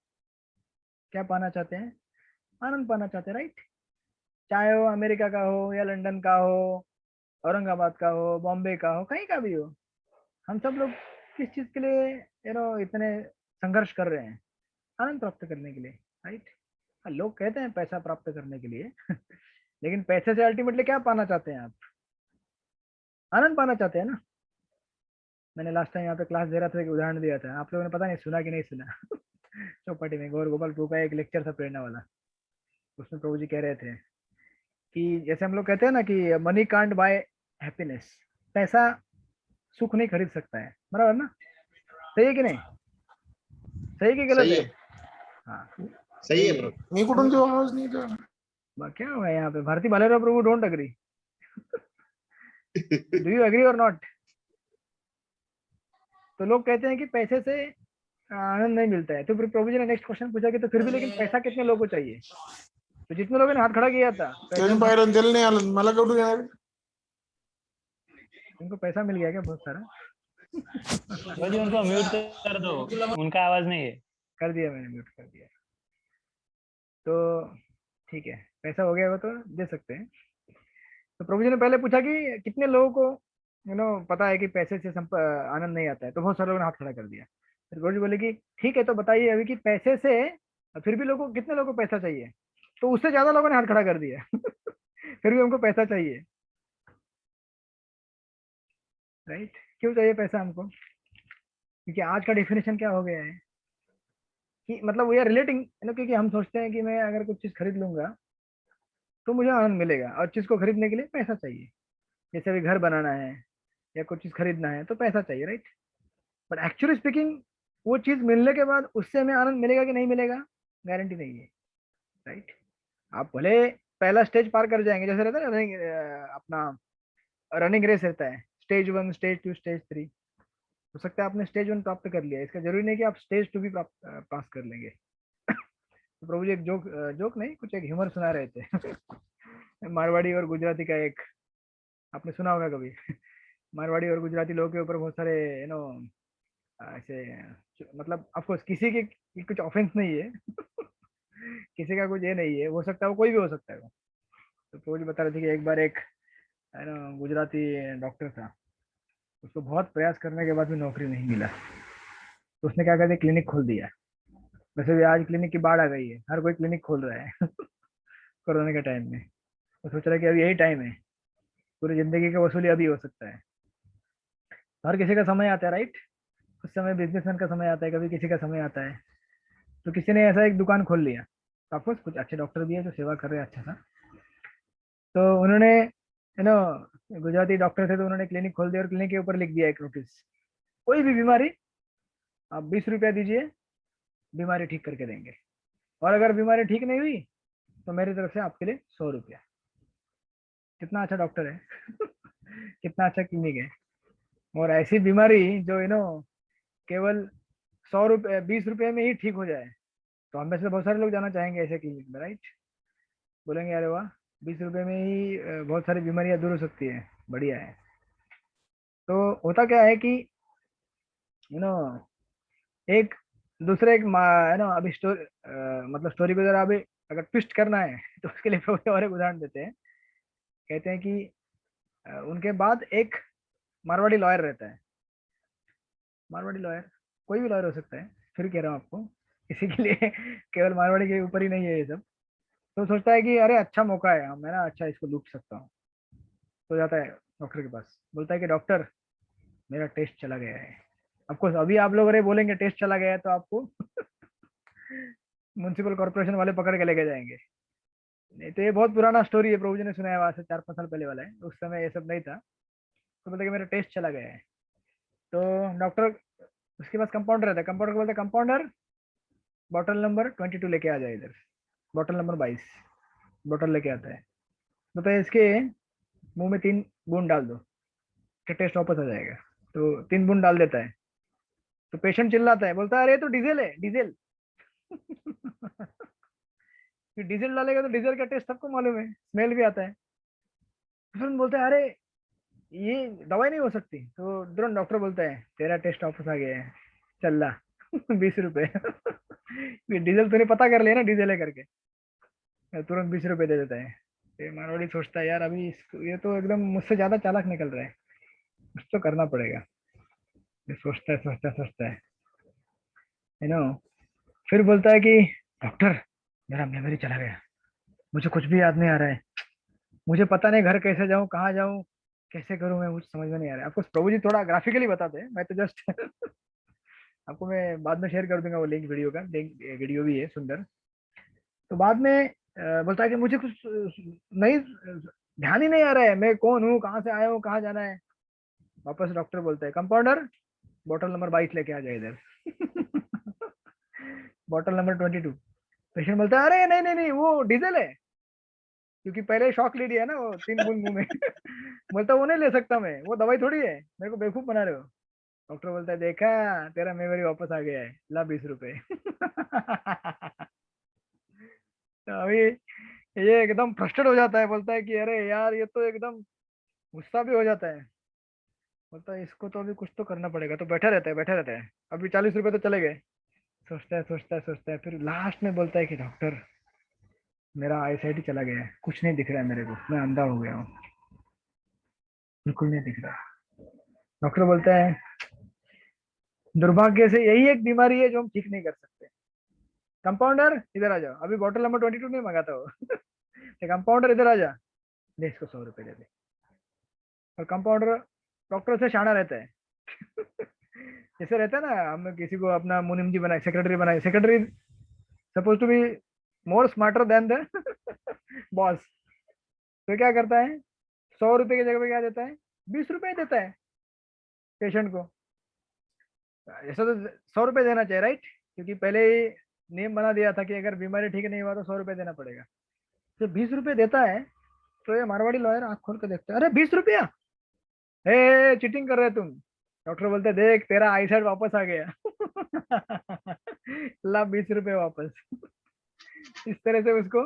क्या पाना चाहते हैं? आनंद पाना चाहते हैं, राइट। चाहे वो अमेरिका का हो या लंदन का हो, औरंगाबाद का हो, बॉम्बे का हो, कहीं का भी हो, हम सब लोग किस चीज के लिए इतने संघर्ष कर रहे हैं? आनंद प्राप्त करने के लिए, राइट। लोग कहते हैं पैसा प्राप्त करने के लिए लेकिन पैसे से अल्टीमेटली क्या पाना चाहते हैं आप? आनंद पाना चाहते हैं ना। मैंने लास्ट टाइम यहाँ पे क्लास दे रहा था, एक उदाहरण दिया था, आप लोगों ने पता नहीं सुना कि नहीं सुना चौपाटी में गौर गोपाल प्रभु का एक लेक्चर था प्रेरणा वाला। उसमें प्रभु जी कह रहे थे कि जैसे हम लोग कहते हैं ना कि मनी कांट बाय हैप्पीनेस, पैसा सुख नहीं खरीद सकता है, बराबर ना? सही है कि नहीं? सही है कि गलत सही है? है, हाँ सही है प्रभु। मी कुठून जो आवाज नहीं था। क्या हुआ यहाँ पे? Bharati Bhalerao Prabhu don't agree. Do you agree और नॉट? तो लोग कहते हैं कि पैसे से आनंद नहीं मिलता है। तो फिर प्रभु जी ने नेक्स्ट क्वेश्चन पूछा कि तो फिर भी लेकिन पैसा कितने लोगों को चाहिए? तो जितने लोगों ने हाथ खड़ा किया था, त्याने बाहेरून त्याला नाही आलं, मला कुठून येणार? उनको पैसा मिल गया क्या बहुत सारा? बोलिए उनको म्यूट कर दो, उनका आवाज नहीं है। कर दिया मैंने, म्यूट कर दिया। तो ठीक है, पैसा हो गया वो तो दे सकते हैं। तो प्रभु जी ने पहले पूछा कि कितने लोगों को पता है कि पैसे से आनंद नहीं आता है? तो बहुत सारे लोगों ने हाथ खड़ा कर दिया। फिर प्रभु जी बोले कि ठीक है, तो बताइए अभी कि पैसे से फिर भी लोगों कितने लोगों को पैसा चाहिए? तो उससे ज्यादा लोगों ने हाथ खड़ा कर दिया फिर भी हमको पैसा चाहिए, राइट। क्यों चाहिए पैसा हमको? क्योंकि आज का डेफिनेशन क्या हो गया है कि मतलब वी आर रिलेटिंग, क्योंकि हम सोचते हैं कि मैं अगर कुछ चीज खरीद लूंगा तो मुझे आनंद मिलेगा, और चीज को खरीदने के लिए पैसा चाहिए। जैसे अभी घर बनाना है या कुछ चीज खरीदना है तो पैसा चाहिए, राइट। बट एक्चुअली स्पीकिंग वो चीज मिलने के बाद उससे हमें आनंद मिलेगा कि नहीं मिलेगा, गारंटी नहीं है, राइट। आप भले पहला स्टेज पार कर जाएंगे, जैसे रहता है ना अपना रनिंग रेस रहता है, स्टेज 1, स्टेज 2, स्टेज 3। हो सकता है आपने स्टेज 1 प्राप्त कर लिया, इसका जरूरी नहीं कि आप स्टेज 2 भी पास कर लेंगे तो प्रभु जी एक जोक नहीं, कुछ एक ह्यूमर सुना रहे थे मारवाड़ी और गुजराती का एक, आपने सुना होगा कभी मारवाड़ी और गुजराती लोगों के ऊपर बहुत सारे ऐसे, मतलब ऑफकोर्स किसी के कुछ ऑफेंस नहीं है किसी का कुछ ये नहीं है, हो सकता है वो कोई भी हो सकता है वो। तो प्रभु जी बता रहे थे कि एक बार एक गुजराती डॉक्टर था, उसको बहुत प्रयास करने के बाद भी नौकरी नहीं मिला। तो उसने क्या कहते क्लिनिक खोल दिया। वैसे भी आज क्लिनिक की बाढ़ आ गई है, हर कोई क्लिनिक खोल रहा है कोरोना के टाइम में। तो सोच रहा है कि अभी यही टाइम है, पूरी जिंदगी का वसूली अभी हो सकता है। हर किसी का समय आता है, राइट। उस समय बिजनेसमैन का समय आता है, कभी किसी का समय आता है। तो किसी ने ऐसा एक दुकान खोल लिया, ऑफकोर्स कुछ अच्छे डॉक्टर भी है जो सेवा कर रहे हैं अच्छा सा। तो उन्होंने गुजराती डॉक्टर थे, तो उन्होंने क्लिनिक खोल दिया और क्लिनिक के ऊपर लिख दिया एक नोटिस, कोई भी बीमारी आप 20 रुपया दीजिए, बीमारी ठीक करके देंगे, और अगर बीमारी ठीक नहीं हुई तो मेरी तरफ से आपके लिए 100 रुपया। कितना अच्छा डॉक्टर है कितना अच्छा क्लिनिक है। और ऐसी बीमारी जो केवल 100 रुपये 20 रुपये में ही ठीक हो जाए, तो हम में से बहुत सारे लोग जाना चाहेंगे ऐसे क्लिनिक में, राइट। बोलेंगे अरे वाह, 20 रुपये में ही बहुत सारी बीमारियां दूर हो सकती है, बढ़िया है। तो होता क्या है कि एक दूसरे एक है ना, अभी स्टोरी मतलब स्टोरी को जरा अभी अगर ट्विस्ट करना है तो उसके लिए प्रभु और एक उदाहरण देते हैं। कहते हैं कि उनके बाद एक मारवाड़ी लॉयर रहता है। मारवाड़ी लॉयर कोई भी लॉयर हो सकता है, फिर कह रहा हूँ आपको, इसी के लिए केवल मारवाड़ी के ऊपर ही नहीं है ये सब। तो सोचता है कि अरे अच्छा मौका है, मैं ना अच्छा इसको लूट सकता हूँ। तो जाता है डॉक्टर के पास, बोलता है कि डॉक्टर मेरा टेस्ट चला गया है। आपको अभी आप लोग अरे बोलेंगे टेस्ट चला गया है तो आपको म्युनिसिपल कॉर्पोरेशन वाले पकड़ के लेके जाएंगे। नहीं तो ये बहुत पुराना स्टोरी है, प्रभु जी ने सुनाया वहां से 4-5 साल पहले वाला है, उस समय ये सब नहीं था। तो बोलते कि मेरा टेस्ट चला गया है। तो डॉक्टर उसके पास कंपाउंडर रहता है, कंपाउंडर को बोलते कंपाउंडर बॉटल नंबर 22 लेके आ जाए इधर। बॉटल नंबर 22 बॉटल लेके आता है। बताइए इसके मुंह में 3 बूंद डाल दो, टेस्ट वापस आ जाएगा। तो 3 बूंद डाल देता है। तो पेशेंट चिल्लाता है, बोलता है अरे ये तो डीजल है, डीजल। कि डीजल डालेगा तो डीजल का टेस्ट सबको मालूम है, स्मेल भी आता है। फिर बोलते हैं अरे ये दवाई नहीं हो सकती। तो तुरंत डॉक्टर बोलता है तेरा टेस्ट वापस आ गया है, चल ला 20 रुपए। डीजल तूने पता कर लिया ना, डीजल है करके, तुरंत 20 रुपए दे देता है। ये मारवाड़ी सोचता है यार अभी ये तो एकदम मुझसे ज्यादा चालाक निकल रहा है, कुछ तो करना पड़ेगा। ये सोचता है सोचता है सोचता है, यू नो। फिर बोलता है कि डॉक्टर मेरा मेमोरी चला गया, मुझे कुछ भी याद नहीं आ रहा है, मुझे पता नहीं घर कैसे जाऊं, कहाँ जाऊं, कैसे करूं, मैं कुछ समझ में नहीं आ रहा है। आपको प्रभु जी थोड़ा ग्राफिकली बताते हैं, मैं तो जस्ट आपको मैं बाद में शेयर कर दूंगा वो लिंक वीडियो का, लिंक वीडियो भी है सुंदर। तो बाद में बोलता है कि मुझे कुछ नहीं, ध्यान ही नहीं आ रहा है, मैं कौन हूँ, कहाँ से आया हूँ, कहाँ जाना है। वापस डॉक्टर बोलता है कंपाउंडर बॉटल नंबर 22 लेके आ जाए इधर। Bottle number 22। पेशेंट बोलता है अरे नहीं नहीं नहीं वो डीजल है, क्योंकि पहले शॉक ले लिया ना वो 3 बूंद मुंह में। बोलता वो नहीं ले सकता मैं, वो दवाई थोड़ी है, मेरे को बेवकूफ बना रहे हो। डॉक्टर बोलता है देखा तेरा मेमोरी वापस आ गया है, ला 20 रुपए। तो अभी ये एकदम फ्रस्ट्रेट हो जाता है, बोलता है कि अरे यार ये तो एकदम गुस्सा भी हो जाता है। बोलता है इसको तो अभी कुछ तो करना पड़ेगा। तो बैठा रहता है बैठा रहता है, अभी 40 रुपए तो चले गए। सोचता है सोचता है सोचता है, फिर लास्ट में बोलता है कि डॉक्टर मेरा आई साइट ही चला गया है, कुछ नहीं दिख रहा है मेरे को, मैं अंधा हो गया हूँ, बिल्कुल नहीं दिख रहा। डॉक्टर बोलता है दुर्भाग्य से यही एक बीमारी है जो हम ठीक नहीं कर सकते। कंपाउंडर इधर आ जाओ, अभी बॉटल नंबर 22 नहीं मंगाता हो। कंपाउंडर इधर आ जा, दे इसको 100 रुपए दे दे। और कंपाउंडर डॉक्टर से शाना रहता है। जैसे रहता है ना, हम किसी को अपना मुनिम जी बनाए, सेक्रेटरी बनाए, secretary suppose to be more smarter than the boss. तो क्या करता है, 100 रुपए की जगह पे क्या देता है, 20 रुपए देता है पेशेंट को। ऐसा तो 100 रुपए देना चाहिए राइट, क्योंकि पहले ही नियम बना दिया था कि अगर बीमारी ठीक नहीं हुआ तो 100 रुपए देना पड़ेगा। तो 20 रुपए देता है। तो ये मारवाड़ी लॉयर आंख खोल के देखता है, अरे 20 रुपया, हे चीटिंग कर रहे तुम। डॉक्टर बोलते देख तेरा आई साइड वापस आ गया। ला 20 रुपए वापस। इस तरह से उसको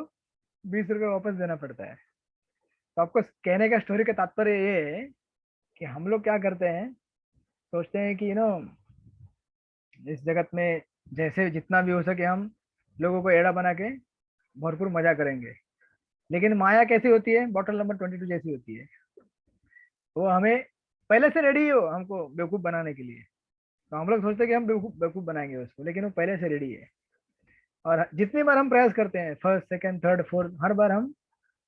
20 रुपए वापस देना पड़ता है। तो आपको कहने का स्टोरी का तात्पर्य ये है कि हम लोग क्या करते हैं, सोचते हैं कि इस जगत में जैसे जितना भी हो सके हम लोगों को एड़ा बना के भरपूर मजा करेंगे। लेकिन माया कैसी होती है, बॉटल नंबर 22 जैसी होती है। वो हमें पहले से रेडी हो हमको बेवकूफ बनाने के लिए। तो हम लोग सोचते हैं कि हम बेवकूफ बेवकूफ बनाएंगे उसको, लेकिन वो पहले से रेडी है। और जितनी बार हम प्रयास करते हैं, फर्स्ट सेकंड थर्ड फोर्थ, हर बार हम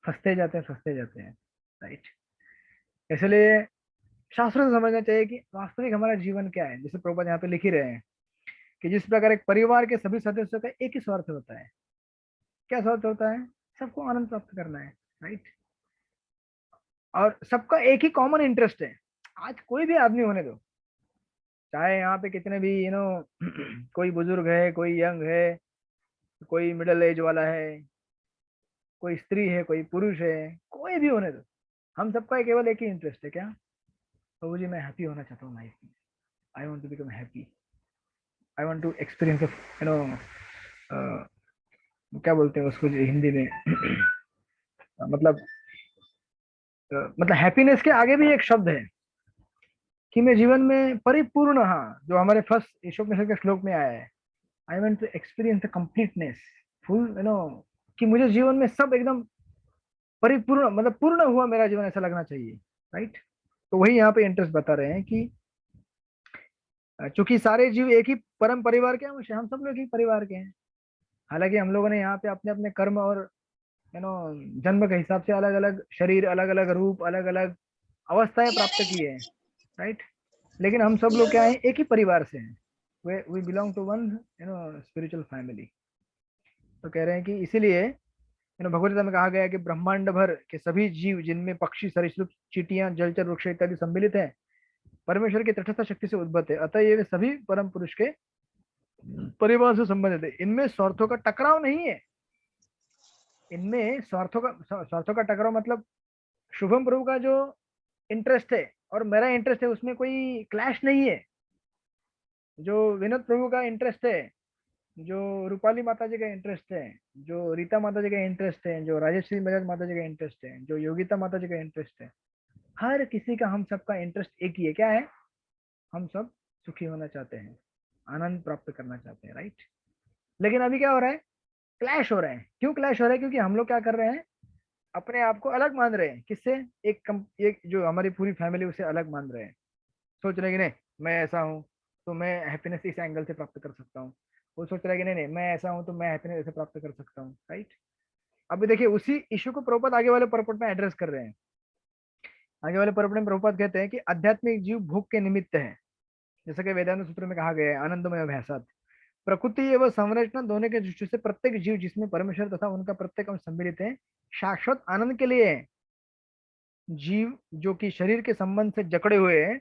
फंसते जाते हैं राइट। इसलिए शास्त्रों से समझना चाहिए कि वास्तविक हमारा जीवन क्या है। जैसे प्रभुपाद यहाँ पे लिख ही रहे हैं कि जिस प्रकार एक परिवार के सभी सदस्यों का एक ही स्वार्थ होता है। क्या स्वार्थ होता है, सबको आनंद प्राप्त करना है राइट। और सबका एक ही कॉमन इंटरेस्ट है। आज कोई भी आदमी होने दो, चाहे यहाँ पे कितने भी कोई बुजुर्ग है, कोई यंग है, कोई मिडिल एज वाला है, कोई स्त्री है, कोई पुरुष है, कोई भी होने दो, हम सबका केवल एक ही इंटरेस्ट है। क्या, प्रभु जी मैं हैप्पी होना चाहता हूँ लाइफ में, I want to become happy, I want to experience क्या बोलते हैं उसको हिंदी में, मतलब हैप्पीनेस के आगे भी एक शब्द है कि मैं जीवन में परिपूर्ण, हाँ, जो हमारे फर्स्ट ईशोपनिषद के श्लोक में आया है, I want to experience the completeness, full कि मुझे जीवन में सब एकदम परिपूर्ण, मतलब पूर्ण हुआ मेरा जीवन, ऐसा लगना चाहिए, राइट। तो वही यहाँ पे इंटरेस्ट बता रहे हैं कि चूंकि सारे जीव एक ही परम परिवार के हैं, हम सब लोग एक ही परिवार के हैं। हालांकि हम लोगों ने यहाँ पे अपने अपने कर्म और जन्म के हिसाब से अलग अलग शरीर, अलग अलग रूप, अलग अलग अवस्थाएं प्राप्त की है, राइट। लेकिन हम सब लोग क्या है, एक ही परिवार से हैं, we belong to one spiritual family. तो कह रहे हैं कि इसीलिए भगवद गीता में कहा गया है कि ब्रह्मांड भर के सभी जीव, जिनमें पक्षी, सरीसृप, चींटियां, जलचर, वृक्ष इत्यादि सम्मिलित हैं, परमेश्वर की तटस्थ शक्ति से उद्भूत है। अतः ये वे सभी परम पुरुष के परिवार से संबंधित है। इनमें स्वार्थों का टकराव नहीं है। इनमें स्वार्थों का टकराव मतलब शुभम प्रभु का जो इंटरेस्ट है और मेरा इंटरेस्ट है, उसमें कोई क्लैश नहीं है। जो विनोद प्रभु का इंटरेस्ट है, जो रूपाली माता जी का इंटरेस्ट है, जो रीता माता जी का इंटरेस्ट है, जो राजेश्री बजाज माता जी का इंटरेस्ट है, जो योगिता माता जी का इंटरेस्ट है, हर किसी का, हम सबका इंटरेस्ट एक ही है। क्या है? हम सब सुखी होना चाहते हैं, आनंद प्राप्त करना चाहते हैं, राइट। लेकिन अभी क्या हो रहा है? क्लैश हो रहे हैं। क्यों क्लैश हो रहा है? क्योंकि हम लोग क्या कर रहे हैं, अपने आप को अलग मान रहे हैं। किससे? एक जो हमारी पूरी फैमिली, उसे अलग मान रहे हैं। सोच रहे हैं कि नहीं मैं ऐसा हूँ तो मैं हैप्पीनेस इस एंगल से प्राप्त कर सकता हूँ, वो सोच रहा है कि नहीं नहीं मैं ऐसा हूँ तो मैं हैप्पीनेस ऐसे प्राप्त कर सकता हूँ, राइट। अभी देखिए उसी इश्यू को प्रभुपाद आगे वाले परपट में एड्रेस कर रहे हैं। आगे वाले परपट में प्रभुपाद कहते हैं कि आध्यात्मिक जीव भोग के निमित्त है, जैसा कि वेदांत सूत्र में कहा गया है, आनंदमय अभ्यासात। प्रकृति एवं संरचना दोनों के दृष्टि से प्रत्येक जीव जिसमें परमेश्वर तथा उनका प्रत्येक अंश सम्मिलित है, शाश्वत आनंद के लिए है। जीव जो कि शरीर के संबंध से जकड़े हुए हैं,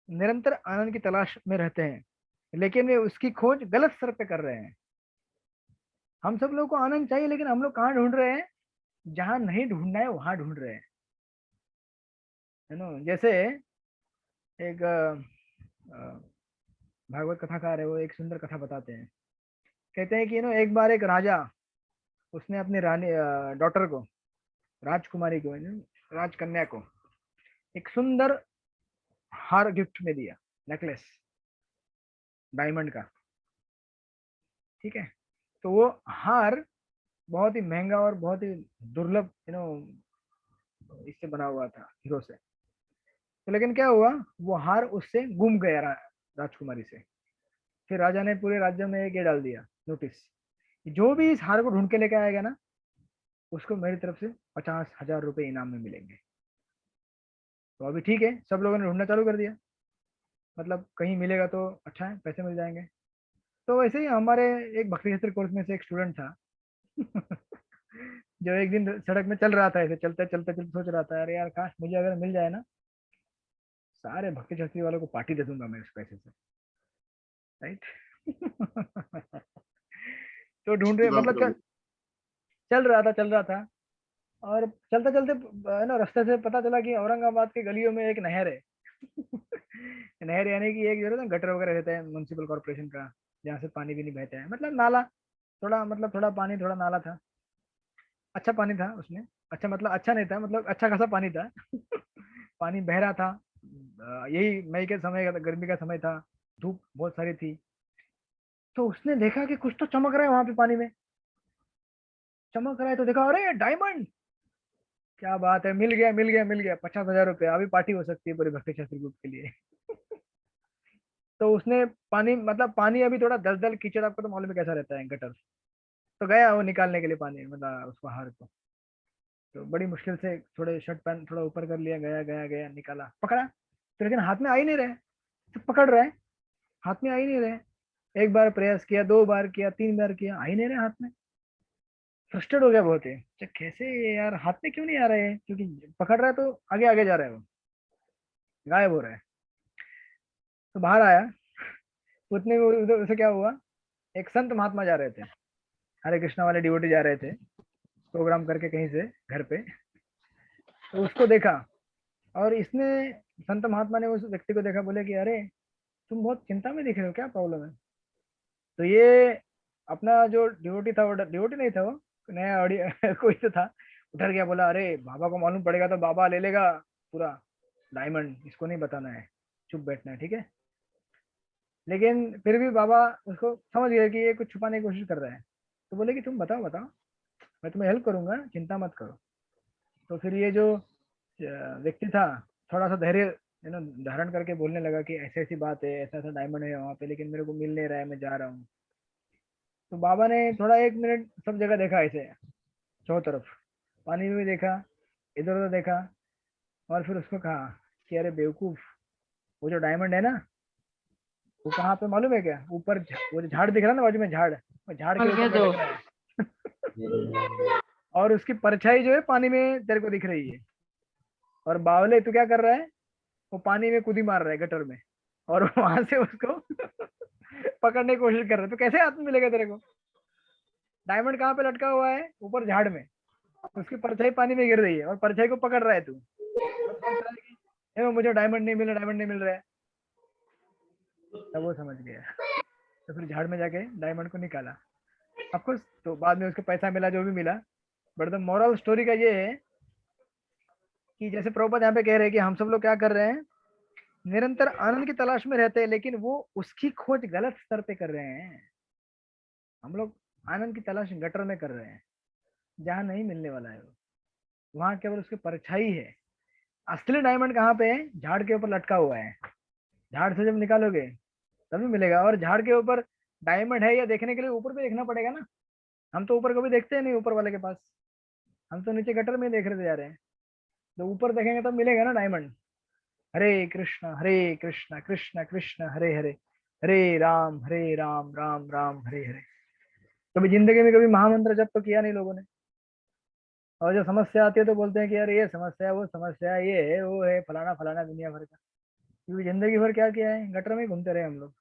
निरंतर आनंद की तलाश में रहते हैं, लेकिन वे उसकी खोज गलत स्तर पे कर रहे हैं। हम सब लोग को आनंद चाहिए, लेकिन हम लोग कहाँ ढूंढ रहे हैं? जहां नहीं ढूंढना है वहां ढूंढ रहे हैं, है ना। जैसे एक भागवत कथाकार है, वो एक सुंदर कथा बताते हैं। कहते हैं कि एक बार एक राजा, उसने अपनी रानी डॉटर को, राजकुमारी को, राजकन्या को एक सुंदर हार गिफ्ट में दिया, नेकलेस डायमंड का, ठीक है। तो वो हार बहुत ही महंगा और बहुत ही दुर्लभ इससे बना हुआ था, हीरो से। तो लेकिन क्या हुआ, वो हार उससे गुम गया राजकुमारी से। फिर राजा ने पूरे राज्य में एक ये डाल दिया नोटिस, जो भी इस हार को ढूंढ के लेके आएगा ना, उसको मेरी तरफ से 50,000 रुपए इनाम में मिलेंगे। तो अभी ठीक है, सब लोगों ने ढूंढना चालू कर दिया, मतलब कहीं मिलेगा तो अच्छा है, पैसे मिल जाएंगे। तो वैसे ही हमारे एक भक्ति क्षेत्र कोर्स में से एक स्टूडेंट था जो एक दिन सड़क में चल रहा था, ऐसे चलते चलते चलते सोच रहा था, अरे यार काश मुझे अगर मिल जाए ना, सारे भक्ति शास्त्री वालों को पार्टी दे दूंगा मैं उस पैसे से, राइट। तो ढूंढ रहे, शिवा मतलब प्रभु। चल रहा था, और चलते चलते रास्ते से पता चला कि औरंगाबाद के गलियों में एक नहर है। नहर यानी कि एक जो है ना गटर वगैरह रहता है म्युनिसिपल कॉर्पोरेशन का, जहाँ से पानी भी नहीं बहता है, मतलब नाला, थोड़ा मतलब थोड़ा पानी, थोड़ा नाला था। अच्छा पानी था उसमें, अच्छा मतलब अच्छा नहीं था, मतलब अच्छा खासा पानी था। पानी बह रहा था। यही मई के समय का, गर्मी का समय था, धूप बहुत सारी थी। तो उसने देखा कि कुछ तो चमक रहा है वहां पे पानी में, चमक रहा है। तो देखा, अरे डायमंड, क्या बात है, मिल गया मिल गया मिल गया, 50,000 रुपये, अभी पार्टी हो सकती है पूरे भक्ति शास्त्री ग्रुप के लिए। तो उसने पानी, मतलब पानी अभी थोड़ा दलदल कीचड़, आपको तो मालूम है कैसा रहता है गटर। तो गया वो निकालने के लिए पानी, मतलब उसको हार को। तो बड़ी मुश्किल से थोड़े शर्ट पैंट थोड़ा ऊपर कर लिया, गया गया गया, निकाला, पकड़ा। तो लेकिन हाथ में आ ही नहीं रहे। तो पकड़ रहे, हाथ में आ ही नहीं रहे। एक बार प्रयास किया, 2 बार किया, 3 बार किया, आ ही नहीं रहे हाथ में। फ्रस्ट्रेट हो गया बहुत ही, कैसे यार हाथ में क्यों नहीं आ रहे हैं, क्योंकि पकड़ रहा है तो आगे आगे जा रहा है, वो गायब हो रहा है। तो बाहर आया, उतने में उधर उसे क्या हुआ, एक संत महात्मा जा रहे थे, हरे कृष्णा वाले डिवोटी जा रहे थे प्रोग्राम करके कहीं से घर पे। तो उसको देखा, और इसने, संत महात्मा ने उस व्यक्ति को देखा, बोले कि अरे तुम बहुत चिंता में दिख रहे हो, क्या प्रॉब्लम है? तो ये अपना जो डिवोटी था, वो डिवोटी नहीं था, वो नया कोई तो था, उधर गया, बोला अरे बाबा को मालूम पड़ेगा तो बाबा ले लेगा पूरा डायमंड, इसको नहीं बताना है, चुप बैठना है, ठीक है। लेकिन फिर भी बाबा उसको समझ गए कि ये कुछ छुपाने की कोशिश कर रहा है, तो बोले कि तुम बताओ बताओ, मैं तुम्हें हेल्प करूंगा, चिंता मत करो। तो फिर ये जो व्यक्ति था थोड़ा सा धैर्य धारण करके बोलने लगा कि ऐसी ऐसी बात है, ऐसा ऐसा डायमंड है वहाँ पे, लेकिन मेरे को मिल नहीं रहा है, मैं जा रहा हूँ। तो बाबा ने थोड़ा 1 मिनट सब जगह देखा, ऐसे चारों तरफ पानी में भी देखा, इधर उधर देखा, और फिर उसको कहा कि अरे बेवकूफ, वो जो डायमंड है ना, वो कहाँ पे मालूम है क्या? ऊपर वो जो झाड़ दिख रहा है ना बाजू में, झाड़, वो झाड़ के ऊपर लटक रहा है। और उसकी परछाई जो है पानी में तेरे को दिख रही है। और बावले तू क्या कर रहा है? वो पानी में कूदी मार रहा है गटर में, और वहां से उसको पकड़ने की कोशिश कर रहा है। तो कैसे हाथ में मिलेगा तेरे को? डायमंड कहाँ पे लटका हुआ है? ऊपर झाड़ में, उसकी परछाई पानी में गिर रही है और परछाई को पकड़ रहा है तू, और सोच रहा है कि "ए, मुझे डायमंड नहीं मिल रहा, डायमंड नहीं मिल रहा है"। तब वो समझ गया, तो फिर झाड़ में जाके डायमंड को निकाला। ऑफकोर्स तो बाद में उसको पैसा मिला, जो भी मिला। बट द मोरल स्टोरी का ये है कि जैसे प्रभुपाद यहाँ पे कह रहे हैं कि हम सब लोग क्या कर रहे हैं, निरंतर आनंद की तलाश में रहते हैं, लेकिन वो उसकी खोज गलत स्तर पे कर रहे हैं। हम लोग आनंद की तलाश गटर में कर रहे हैं, जहाँ नहीं मिलने वाला है वो, वहां केवल उसकी परछाई है। असली डायमंड कहाँ पे है? झाड़ के ऊपर लटका हुआ है। झाड़ से जब निकालोगे तभी मिलेगा। और झाड़ के ऊपर डायमंड है या देखने के लिए ऊपर भी देखना पड़ेगा ना। हम तो ऊपर कभी देखते हैं नहीं ऊपर वाले के पास, हम तो नीचे गटर में देख रहे जा रहे हैं। तो ऊपर देखेंगे तब मिलेगा ना डायमंड। हरे कृष्णा कृष्ण कृष्ण हरे हरे, हरे राम राम राम हरे हरे। कभी जिंदगी में कभी महामंत्र जप तो किया नहीं लोगों ने, और जो समस्या आती है तो बोलते हैं कि यार ये समस्या है, वो समस्या है, ये है वो है, फलाना फलाना दुनिया भर का। क्योंकि जिंदगी भर क्या किया है? गटर में घूमते रहे हम लोग।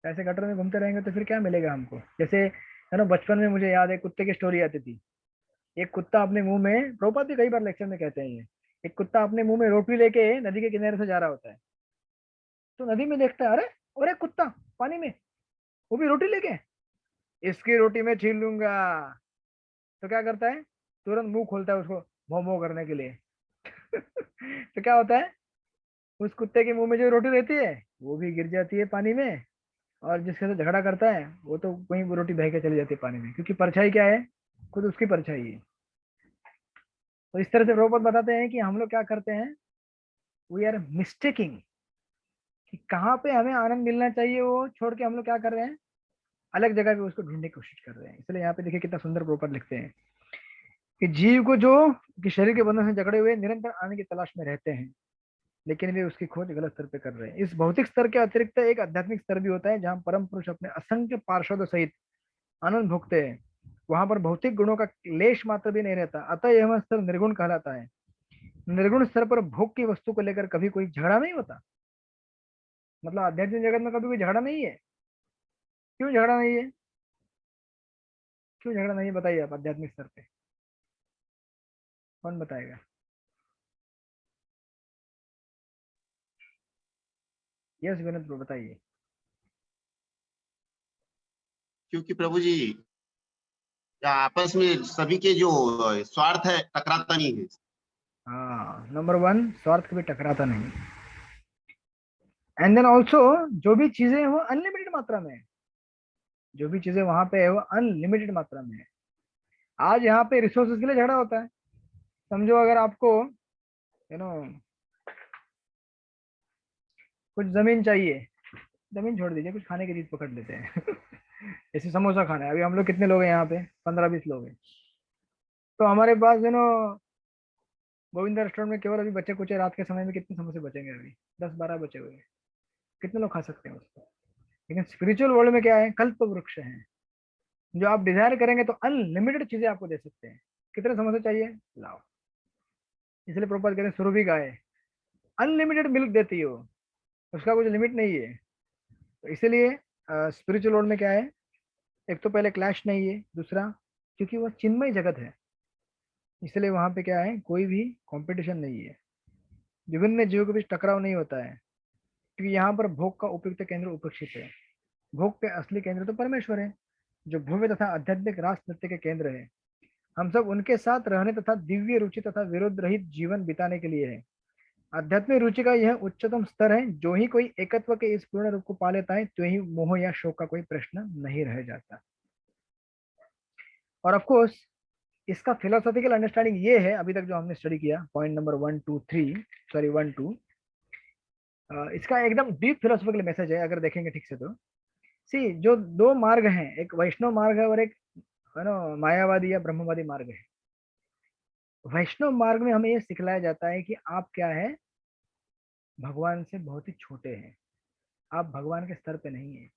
ऐसे गटर में घूमते रहेंगे तो फिर क्या मिलेगा हमको? जैसे है ना, बचपन में मुझे याद है कुत्ते की स्टोरी आती थी। एक कुत्ता अपने मुंह में, प्रभुपाद भी कई बार लेक्चर में कहते हैं ये, एक कुत्ता अपने मुंह में रोटी लेके नदी के किनारे से जा रहा होता है। तो नदी में देखता है, अरे अरे कुत्ता पानी में, वो भी रोटी लेके, इसकी रोटी में छीन लूंगा। तो क्या करता है? तुरंत मुंह खोलता है उसको भौ भौ करने के लिए। तो क्या होता है? उस कुत्ते के मुंह में जो रोटी रहती है वो भी गिर जाती है पानी में, और जिसके साथ झगड़ा करता है वो तो वहीं वो रोटी बह के चली जाती है पानी में, क्योंकि परछाई क्या है? खुद उसकी परछाई है। तो इस तरह से प्रभुपाद बताते हैं कि हम लोग क्या करते हैं, वी आर मिस्टेकिंग, कि कहाँ पे हमें आनंद मिलना चाहिए वो छोड़ के हम लोग क्या कर रहे हैं, अलग जगह पे उसको ढूंढने की कोशिश कर रहे हैं। इसलिए यहाँ पे देखिए कितना सुंदर प्रभुपाद लिखते हैं कि जीव को जो कि शरीर के बंधन से जकड़े हुए निरंतर आनंद की तलाश में रहते हैं, लेकिन वे उसकी खोज गलत स्तर पे कर रहे हैं। इस भौतिक स्तर के अतिरिक्त एक आध्यात्मिक स्तर भी होता है, जहाँ परम पुरुष अपने असंख्य पार्षदों सहित आनंद भोगते हैं। वहां पर भौतिक गुणों का लेश मात्र भी नहीं रहता, अतः यह स्तर निर्गुण कहलाता है। निर्गुण स्तर पर भोग की वस्तु को लेकर कभी कोई झगड़ा नहीं होता। मतलब आध्यात्मिक जगत में कभी कोई झगड़ा नहीं है। क्यों झगड़ा नहीं है? क्यों झगड़ा नहीं है बताइए आप, आध्यात्मिक स्तर पे कौन बताएगा? यस विनोद ब्रो बताइए। क्योंकि प्रभु जी आपस में सभी के जो स्वार्थ है टकराता नहीं है। हाँ, नंबर 1, स्वार्थ कभी टकराता नहीं। एंड देन ऑल्सो जो भी चीजें हैं वो अनलिमिटेड मात्रा में है। जो भी चीजें वहां पे है वो अनलिमिटेड मात्रा में है। आज यहाँ पे रिसोर्सेज के लिए झगड़ा होता है। समझो अगर आपको नो कुछ जमीन चाहिए, जमीन छोड़ दीजिए, कुछ खाने की चीज पकड़ लेते हैं। जैसे समोसा खाना है, अभी हम लोग कितने लोग हैं यहाँ पे? 15-20 लोग हैं। तो हमारे पास गोविंदा रेस्टोरेंट में केवल अभी बचे कुछ रात के समय में कितने समोसे बचेंगे? अभी 10-12 बचे हुए हैं। कितने लोग खा सकते हैं उसको? लेकिन स्पिरिचुअल वर्ल्ड में क्या है? कल्प वृक्ष है, जो आप डिजायर करेंगे तो अनलिमिटेड चीजें आपको दे सकते हैं। कितने समोसे चाहिए? लाओ। इसलिए प्रभुपाद कहते हैं सुरभि गाय अनलिमिटेड मिल्क देती है, वो उसका कुछ लिमिट नहीं है। तो इसीलिए स्पिरिचुअल वर्ल्ड में क्या है, एक तो पहले क्लैश नहीं है, दूसरा क्योंकि वो चिन्मय जगत है, इसलिए वहां पे क्या है, कोई भी कंपटीशन नहीं है, विभिन्न जीवों के बीच टकराव नहीं होता है, क्योंकि यहाँ पर भोग का उपयुक्त केंद्र उपेक्षित है। भोग के असली केंद्र तो परमेश्वर है, जो भव्य तथा आध्यात्मिक रास नृत्य के केंद्र है। हम सब उनके साथ रहने तथा दिव्य रुचि तथा विरोध रहित जीवन बिताने के लिए है। आध्यात्मिक रुचि का यह उच्चतम स्तर है। जो ही कोई एकत्व के इस पूर्ण रूप को पा लेता है, तो ही मोह या शोक का कोई प्रश्न नहीं रह जाता। और ऑफ कोर्स इसका फिलोसॉफिकल अंडरस्टैंडिंग ये है, अभी तक जो हमने स्टडी किया, पॉइंट नंबर 1 2 3 सॉरी 1 2, इसका एकदम डीप फिलोसॉफिकल मैसेज है अगर देखेंगे ठीक से तो। सी, जो दो मार्ग हैं, एक वैष्णव मार्ग है और एक मायावादी या ब्रह्मवादी मार्ग है। वैष्णव मार्ग में हमें ये सिखलाया जाता है कि आप क्या है, भगवान से बहुत ही छोटे हैं, आप भगवान के स्तर पे नहीं है।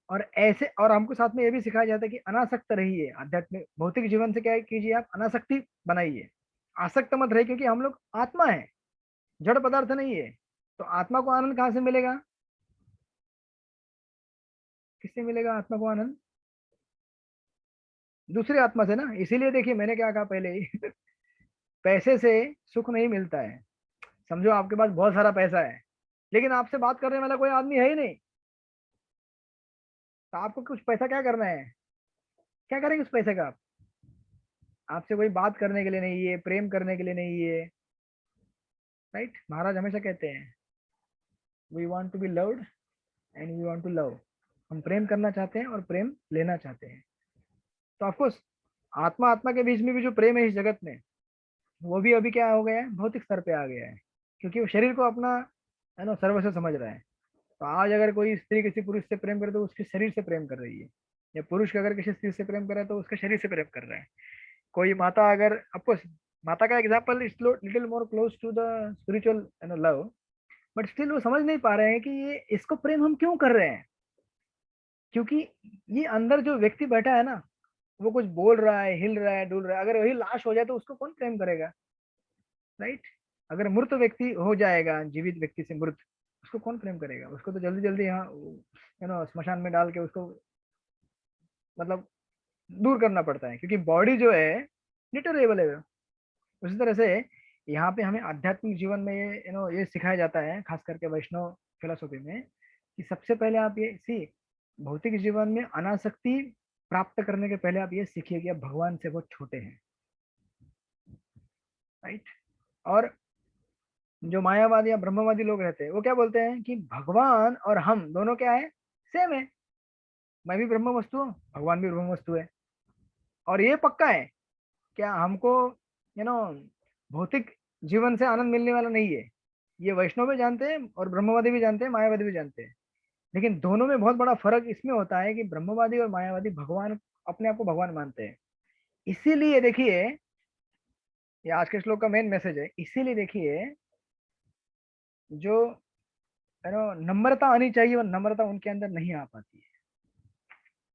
और ऐसे, और हमको साथ में ये भी सिखाया जाता है कि अनासक्त रहिए आध्यात्मिक भौतिक जीवन से, क्या कीजिए आप, अनासक्ति बनाइए, आसक्त मत रहिए, क्योंकि हम लोग आत्मा है, जड़ पदार्थ नहीं है। तो आत्मा को आनंद कहाँ से मिलेगा, किससे मिलेगा आत्मा को आनंद? दूसरी आत्मा से ना। इसीलिए देखिए मैंने क्या कहा पहले ही पैसे से सुख नहीं मिलता है। समझो आपके पास बहुत सारा पैसा है, लेकिन आपसे बात करने वाला कोई आदमी है ही नहीं, तो आपको कुछ पैसा क्या करना है, क्या करेंगे उस पैसे का आप? आपसे कोई बात करने के लिए नहीं है, प्रेम करने के लिए नहीं है, राइट? महाराज हमेशा कहते हैं we want to be loved and we want to love. हम प्रेम करना चाहते हैं और प्रेम लेना चाहते हैं। तो ऑफकोर्स आत्मा आत्मा के बीच में भी जो प्रेम है इस जगत में, वो भी अभी क्या हो गया है, भौतिक स्तर पे आ गया है, क्योंकि वो शरीर को अपना है ना सर्वस्व समझ रहा है। तो आज अगर कोई स्त्री किसी पुरुष से प्रेम करे तो उसके शरीर से प्रेम कर रही है, या पुरुष अगर किसी स्त्री से प्रेम कर रहा है तो उसके शरीर से प्रेम कर रहा है। कोई माता अगर, ऑफकोर्स माता का example is little more close to the spiritual love, but still वो समझ नहीं पा रहे हैं कि ये इसको प्रेम हम क्यों कर रहे हैं। क्योंकि ये अंदर जो व्यक्ति बैठा है ना, वो कुछ बोल रहा है, हिल रहा है, डुल रहा है, अगर वही लाश हो जाए तो उसको कौन प्रेम करेगा, राइट? अगर मृत व्यक्ति हो जाएगा, जीवित व्यक्ति से मृत, उसको कौन प्रेम करेगा? उसको तो जल्दी जल्दी यहाँ स्मशान में डाल के उसको मतलब दूर करना पड़ता है, क्योंकि बॉडी जो है डिटोरेबल है। उसी तरह से यहाँ पे हमें आध्यात्मिक जीवन में ये सिखाया जाता है, खास करके वैष्णव फिलोसॉफी में, कि सबसे पहले आप ये भौतिक जीवन में अनासक्ति प्राप्त करने के पहले आप ये सीखिए कि आप भगवान से बहुत छोटे हैं, राइट? और जो मायावादी या ब्रह्मवादी लोग रहते हैं वो क्या बोलते हैं कि भगवान और हम दोनों क्या है, सेम है, मैं भी ब्रह्म वस्तु हूँ, भगवान भी ब्रह्म वस्तु है। और ये पक्का है क्या, हमको भौतिक जीवन से आनंद मिलने वाला नहीं है। ये वैष्णव भी जानते हैं और ब्रह्मवादी भी जानते हैं, मायावादी भी जानते हैं। लेकिन दोनों में बहुत बड़ा फर्क इसमें होता है कि ब्रह्मवादी और मायावादी भगवान, अपने आप को भगवान मानते हैं। इसीलिए देखिए, ये आज के श्लोक का मेन मैसेज है। इसीलिए देखिए, जो नम्रता आनी चाहिए वो नम्रता उनके अंदर नहीं आ पाती है।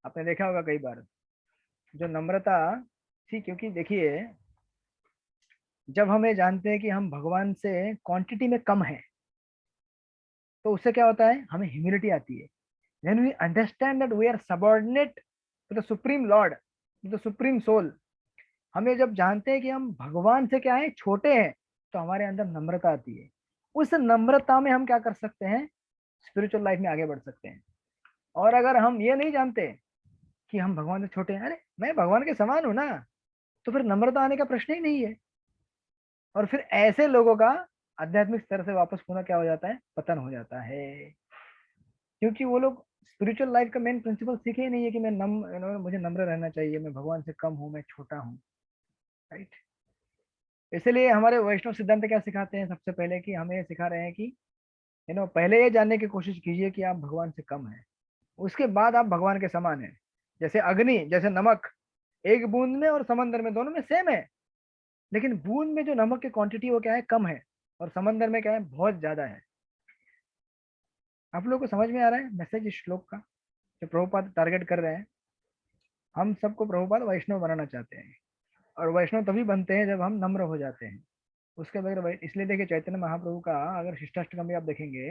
आपने देखा होगा कई बार, जो नम्रता थी, क्योंकि देखिए जब हमें जानते हैं कि हम भगवान से क्वांटिटी में कम है, तो उससे क्या होता है, हमें ह्यूमिलिटी आती है। When we understand that we are subordinate to the supreme Lord, to the supreme soul, हमें जब जानते हैं कि हम भगवान से क्या है, छोटे हैं, तो हमारे अंदर नम्रता आती है। उस नम्रता में हम क्या कर सकते हैं, स्पिरिचुअल लाइफ में आगे बढ़ सकते हैं। और अगर हम ये नहीं जानते कि हम भगवान से छोटे हैं, अरे मैं भगवान के समान हूं ना, तो फिर नम्रता आने का प्रश्न ही नहीं है। और फिर ऐसे लोगों का आध्यात्मिक स्तर से वापस पुनः क्या हो जाता है, पतन हो जाता है, क्योंकि वो लोग स्पिरिचुअल लाइफ का मेन प्रिंसिपल सीखे ही नहीं है कि मैं मुझे नम्र रहना चाहिए, मैं भगवान से कम हूँ, मैं छोटा हूँ, राइट? इसलिए हमारे वैष्णव सिद्धांत क्या सिखाते हैं, सबसे पहले कि हमें सिखा रहे हैं कि पहले ये जानने की कोशिश कीजिए कि आप भगवान से कम हैं, उसके बाद आप भगवान के समान हैं। जैसे अग्नि, जैसे नमक, एक बूंद में और समंदर में, दोनों में सेम है, लेकिन बूंद में जो नमक की क्वांटिटी वो क्या है, कम है, और समंदर में क्या है, बहुत ज्यादा है। आप लोगों को समझ में आ रहा है मैसेज इस श्लोक का, जो प्रभुपाद टारगेट कर रहे हैं? हम सबको प्रभुपाद वैष्णव बनाना चाहते हैं, और वैष्णव तभी बनते हैं जब हम नम्र हो जाते हैं। उसके बगैर, इसलिए देखिए चैतन्य महाप्रभु का अगर शिष्टाष्टकम भी आप देखेंगे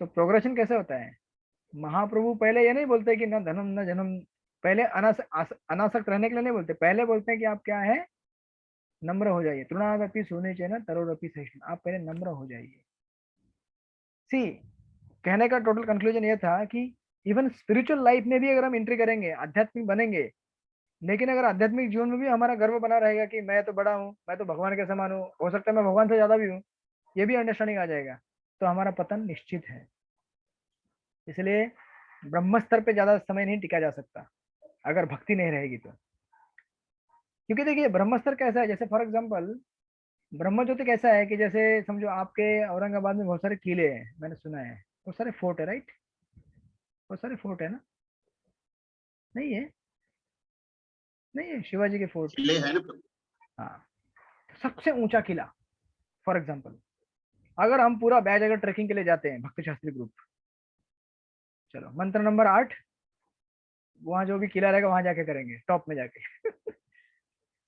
तो प्रोग्रेशन कैसे होता है। महाप्रभु पहले ये नहीं बोलते कि न धनम न जन्म, पहले अनासक्त रहने के लिए नहीं बोलते, पहले बोलते हैं कि आप क्या है, नम्र हो जाइए। तृणागपि सोने चैन तरोरपि सहिष्णु, आप पहले नम्र हो जाइए। सी, कहने का टोटल कंक्लूजन ये था कि इवन स्पिरिचुअल लाइफ में भी अगर हम एंट्री करेंगे, आध्यात्मिक बनेंगे, लेकिन अगर आध्यात्मिक जीवन में भी हमारा गर्व बना रहेगा कि मैं तो बड़ा हूँ, मैं तो भगवान के समान हूँ, हो सकता है मैं भगवान से ज्यादा भी हूँ, ये भी अंडरस्टैंडिंग आ जाएगा तो हमारा पतन निश्चित है। इसलिए ब्रह्म स्तर पे ज्यादा समय नहीं टिका जा सकता अगर भक्ति नहीं रहेगी तो। क्योंकि देखिए ब्रह्म स्तर कैसा है, जैसे फॉर एग्जांपल ब्रह्म ज्योति कैसा है कि जैसे समझो आपके औरंगाबाद में बहुत सारे किले हैं, मैंने सुना है बहुत सारे फोर्ट है, राइट? बहुत सारे फोर्ट है ना? नहीं है? नहीं है शिवाजी के फोर्ट? किले है ना प्रभु। हाँ, सबसे ऊंचा किला फॉर एग्जांपल, अगर हम पूरा बैच अगर ट्रैकिंग के लिए जाते हैं भक्त शास्त्री ग्रुप, चलो मंत्र नंबर 8, वहां जो भी किला रहेगा वहां जाके करेंगे टॉप में जाके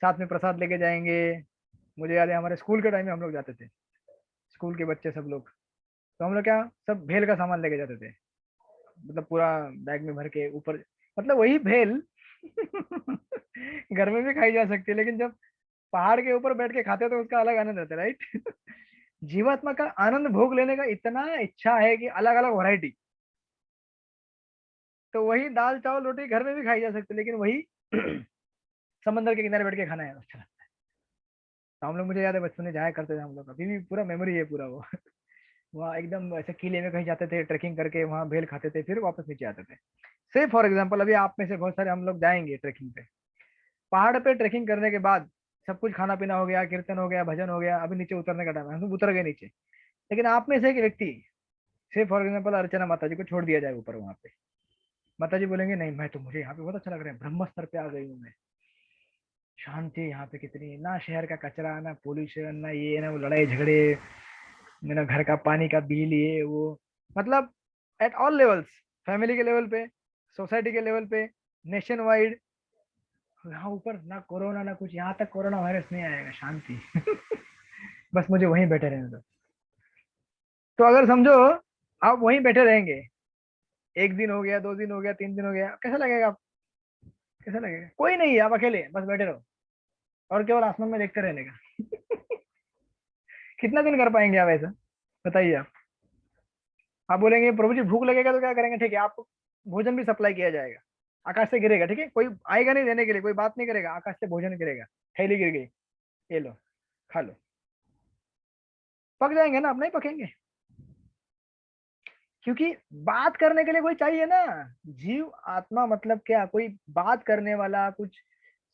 साथ में प्रसाद लेके जाएंगे। मुझे याद है हमारे स्कूल के टाइम में हम लोग जाते थे, स्कूल के बच्चे सब लोग, तो हम लोग क्या सब भेल का सामान लेके जाते थे, मतलब पूरा बैग में भर के ऊपर, मतलब वही भेल घर में भी खाई जा सकती है, लेकिन जब पहाड़ के ऊपर बैठ के खाते हो तो उसका अलग आनंद रहता है, राइट? जीवात्मा का आनंद भोग लेने का इतना इच्छा है कि अलग अलग वैरायटी, तो वही दाल चावल रोटी घर में भी खाई जा सकती है, लेकिन वही समंदर के किनारे बैठ के खाना है अच्छा लगता है। तो हम लोग, मुझे याद है बचपन में जाया करते थे हम लोग, अभी भी पूरा मेमोरी है पूरा वो वहाँ एकदम ऐसे किले में कहीं जाते थे ट्रैकिंग करके, वहाँ भेल खाते थे फिर वापस नीचे आते थे। से फॉर एग्जाम्पल अभी आप में से बहुत सारे हम लोग जाएंगे ट्रैकिंग पे, पहाड़ पे ट्रैकिंग करने के बाद सब कुछ खाना पीना हो गया, कीर्तन हो गया, भजन हो गया, अभी नीचे उतरने का टाइम है, हम सब उतर गए नीचे, लेकिन आप में से एक व्यक्ति, से फॉर एग्जाम्पल अर्चना माता जी को छोड़ दिया जाए ऊपर वहां पे, माता जी बोलेंगे नहीं मैं तो, मुझे यहाँ पे बहुत अच्छा लग रहा है, ब्रह्म स्तर पे आ गई हूँ मैं, शांति यहाँ पे कितनी, ना शहर का कचरा, ना पोल्यूशन, ना ये ना वो लड़ाई झगड़े, ना घर का पानी का बिल, ये वो, मतलब एट ऑल लेवल्स, फैमिली के लेवल पे, सोसाइटी के लेवल पे, नेशन वाइड, यहाँ ऊपर ना कोरोना ना कुछ, यहाँ तक कोरोना वायरस नहीं आएगा, शांति बस मुझे वहीं बैठे रहने दो। तो अगर समझो आप वहीं बैठे रहेंगे, 1 दिन हो गया, 2 दिन हो गया, 3 दिन हो गया, कैसा लगेगा आप, कैसा लगेगा? कोई नहीं है, आप अकेले बस बैठे रहो और केवल आसमान में देखते रहने का कितना दिन कर पाएंगे आप ऐसा, बताइए आप बोलेंगे प्रभु जी भूख लगेगा तो क्या करेंगे, ठीक है आपको भोजन भी सप्लाई किया जाएगा, आकाश से गिरेगा, ठीक है, कोई आएगा नहीं देने के लिए, कोई बात नहीं करेगा, आकाश से भोजन गिरेगा, थैली गिर गई, ये लो खा लो, पक जाएंगे ना, आप नहीं पकेंगे, क्योंकि बात करने के लिए कोई चाहिए ना, जीव आत्मा मतलब क्या, कोई बात करने वाला, कुछ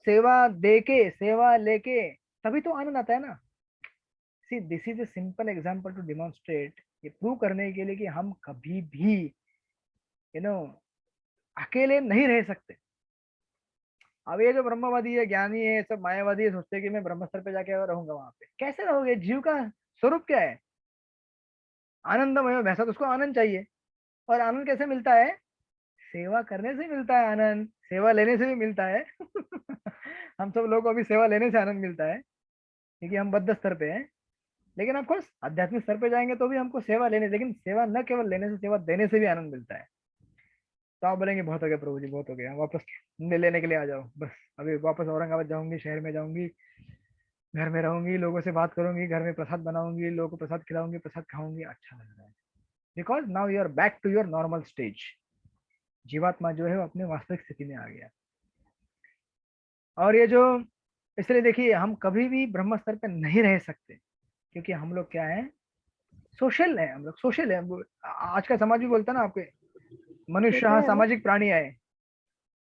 सेवा देके, सेवा लेके, तभी तो आनंद आता है ना। See this is a simple example to demonstrate, ये प्रूव करने के लिए कि हम कभी भी अकेले नहीं रह सकते। अब ये जो ब्रह्मवादी है, ज्ञानी है, सब मायावादी है, सोचते हैं कि मैं ब्रह्म स्तर पे जाके रहूंगा, वहां पे कैसे रहोगे? जीव का स्वरूप क्या है? आनंदमय, वैसा तो उसको आनंद चाहिए, और आनंद कैसे मिलता है? सेवा करने से मिलता है आनंद, सेवा लेने से भी मिलता है हम सब लोगों को अभी सेवा लेने से आनंद मिलता है क्योंकि हम बद्ध स्तर पे हैं, लेकिन ऑफकोर्स आध्यात्मिक स्तर पे जाएंगे तो भी हमको सेवा लेने, लेकिन सेवा न केवल लेने से, सेवा देने से भी आनंद मिलता है। तो आप बोलेंगे बहुत हो गया प्रभु जी, बहुत हो गया, वापस लेने के लिए आ जाओ, बस अभी वापस औरंगाबाद जाऊंगी, शहर में जाऊंगी, घर में रहूंगी, लोगों से बात करूंगी, घर में प्रसाद बनाऊंगी, लोगों को प्रसाद खिलाऊंगी, प्रसाद खाऊंगी, अच्छा लग रहा है, because now you are back to your normal stage. जीवात्मा जो है वो अपने वास्तविक स्थिति में आ गया। और ये जो, इसलिए देखिए हम कभी भी ब्रह्म स्तर पे नहीं रह सकते, क्योंकि हम लोग क्या है, सोशल है, हम लोग सोशल है। आज का समाज भी बोलता है ना आपके, मनुष्य सामाजिक प्राणी है,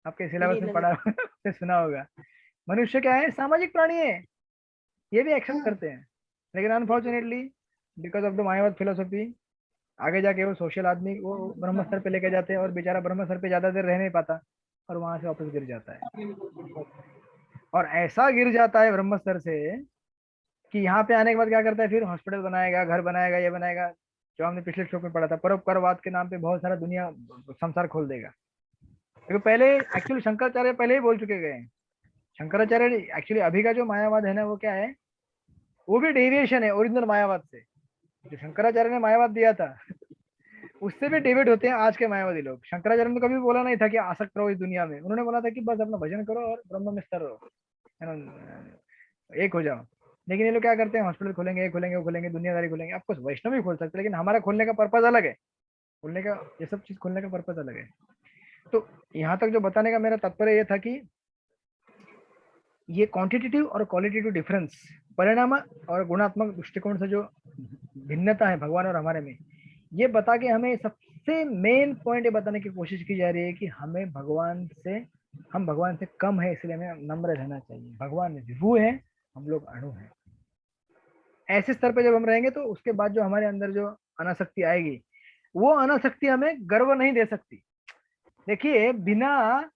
आपके सिलेबस में पढ़ा से सुना होगा, मनुष्य क्या है, सामाजिक प्राणी है, ये भी एक्सेप्ट करते हैं, लेकिन unfortunately because of the मायावाद philosophy आगे जाके वो सोशल आदमी वो ब्रह्म स्तर पे लेके जाते हैं, और बेचारा ब्रह्म स्तर पे ज्यादा देर रह नहीं पाता और वहां से वापस गिर जाता है, और ऐसा गिर जाता है ब्रह्म स्तर से कि यहाँ पे आने के बाद क्या करता है, फिर हॉस्पिटल बनाएगा, घर बनाएगा, ये बनाएगा, जो हमने पिछले श्लोक में पढ़ा था, परोपकारवाद के नाम पे बहुत सारा दुनिया संसार खोल देगा। क्योंकि पहले एक्चुअली शंकराचार्य पहले ही बोल चुके गए हैं, शंकराचार्य एक्चुअली अभी का जो मायावाद है ना वो क्या है, वो भी डेविएशन है ओरिजिनल मायावाद से, जो शंकराचार्य ने मायावाद दिया था उससे भी डेविएट होते हैं आज के मायावादी लोग। शंकराचार्य ने कभी बोला नहीं था कि आसक्त रहो इस दुनिया में, उन्होंने बोला था कि बस अपना भजन करो और ब्रह्म में स्थिर रहो, है ना, एक हो जाओ। लेकिन ये लोग क्या करते हैं, हॉस्पिटल खोलेंगे, ये खोलेंगे, वो खोलेंगे, दुनियादारी खोलेंगे, आपको वैष्णव भी खोल सकते हैं, लेकिन हमारा खोलने का पर्पज अलग है, खोलने का ये सब चीज खोलने का पर्पज अलग है। तो यहाँ तक जो बताने का मेरा तात्पर्य ये था कि ये क्वांटिटेटिव और क्वालिटेटिव डिफरेंस परिणाम और गुणात्मक दृष्टिकोण से जो भिन्नता है भगवान और हमारे में, ये बता के हमें सबसे मेन पॉइंट ये बताने की कोशिश की जा रही है कि हम भगवान से कम है, इसलिए हमें नम्र रहना चाहिए। भगवान विभु है, हम लोग अणु हैं। ऐसे स्तर पे जब हम रहेंगे तो उसके बाद जो हमारे अंदर जो अनासक्ति आएगी, वो अनासक्ति हमें गर्व नहीं दे सकती। देखिए, बिना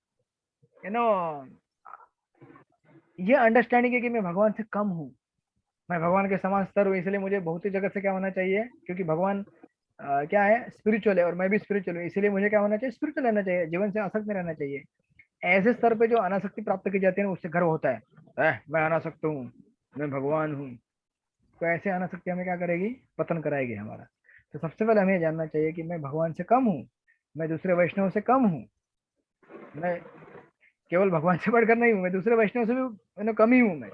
ये अंडरस्टैंडिंग है कि मैं भगवान से कम हूँ, मैं भगवान के समान स्तर हूँ, इसलिए मुझे भौतिक जगत से क्या होना चाहिए, क्योंकि भगवान क्या है, स्पिरिचुअल है और मैं भी स्पिरिचुअल हूँ, इसीलिए मुझे क्या होना चाहिए, स्पिरिचुअल रहना चाहिए, जीवन से आसक्त नहीं रहना चाहिए। ऐसे स्तर पे जो अनासक्ति प्राप्त की जाती है ना, उससे गर्व होता है, मैं अनासक्त हूँ, मैं भगवान हूँ। तो ऐसे अनासक्ति हमें क्या करेगी, पतन कराएगी हमारा। तो सबसे पहले हमें जानना चाहिए कि मैं भगवान से कम हूँ, मैं दूसरे वैष्णव से कम हूँ, मैं केवल भगवान से बढ़कर नहीं हूँ, मैं दूसरे वैष्णव से भी कम ही हूँ। मैं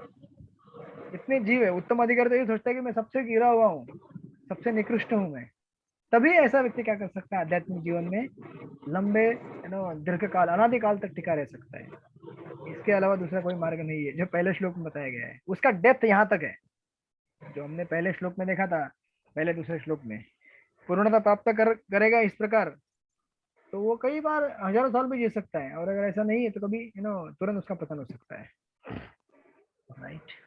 इतने जीव है, उत्तम अधिकारी तो ये सोचता है कि मैं सबसे गिरा हुआ हूँ, सबसे निकृष्ट हूँ मैं। तभी ऐसा व्यक्ति क्या कर सकता है, आध्यात्मिक जीवन में लंबे दीर्घ काल, अनादिकाल तक टिका रह सकता है। इसके अलावा दूसरा कोई मार्ग नहीं है, जो पहले श्लोक में बताया गया है। उसका डेप्थ यहाँ तक है, जो हमने पहले श्लोक में देखा था, पहले दूसरे श्लोक में, पूर्णता प्राप्त करेगा इस प्रकार, तो वो कई बार हजारों साल भी जी सकता है। और अगर ऐसा नहीं है तो कभी तुरंत उसका पतन हो सकता है, राइट।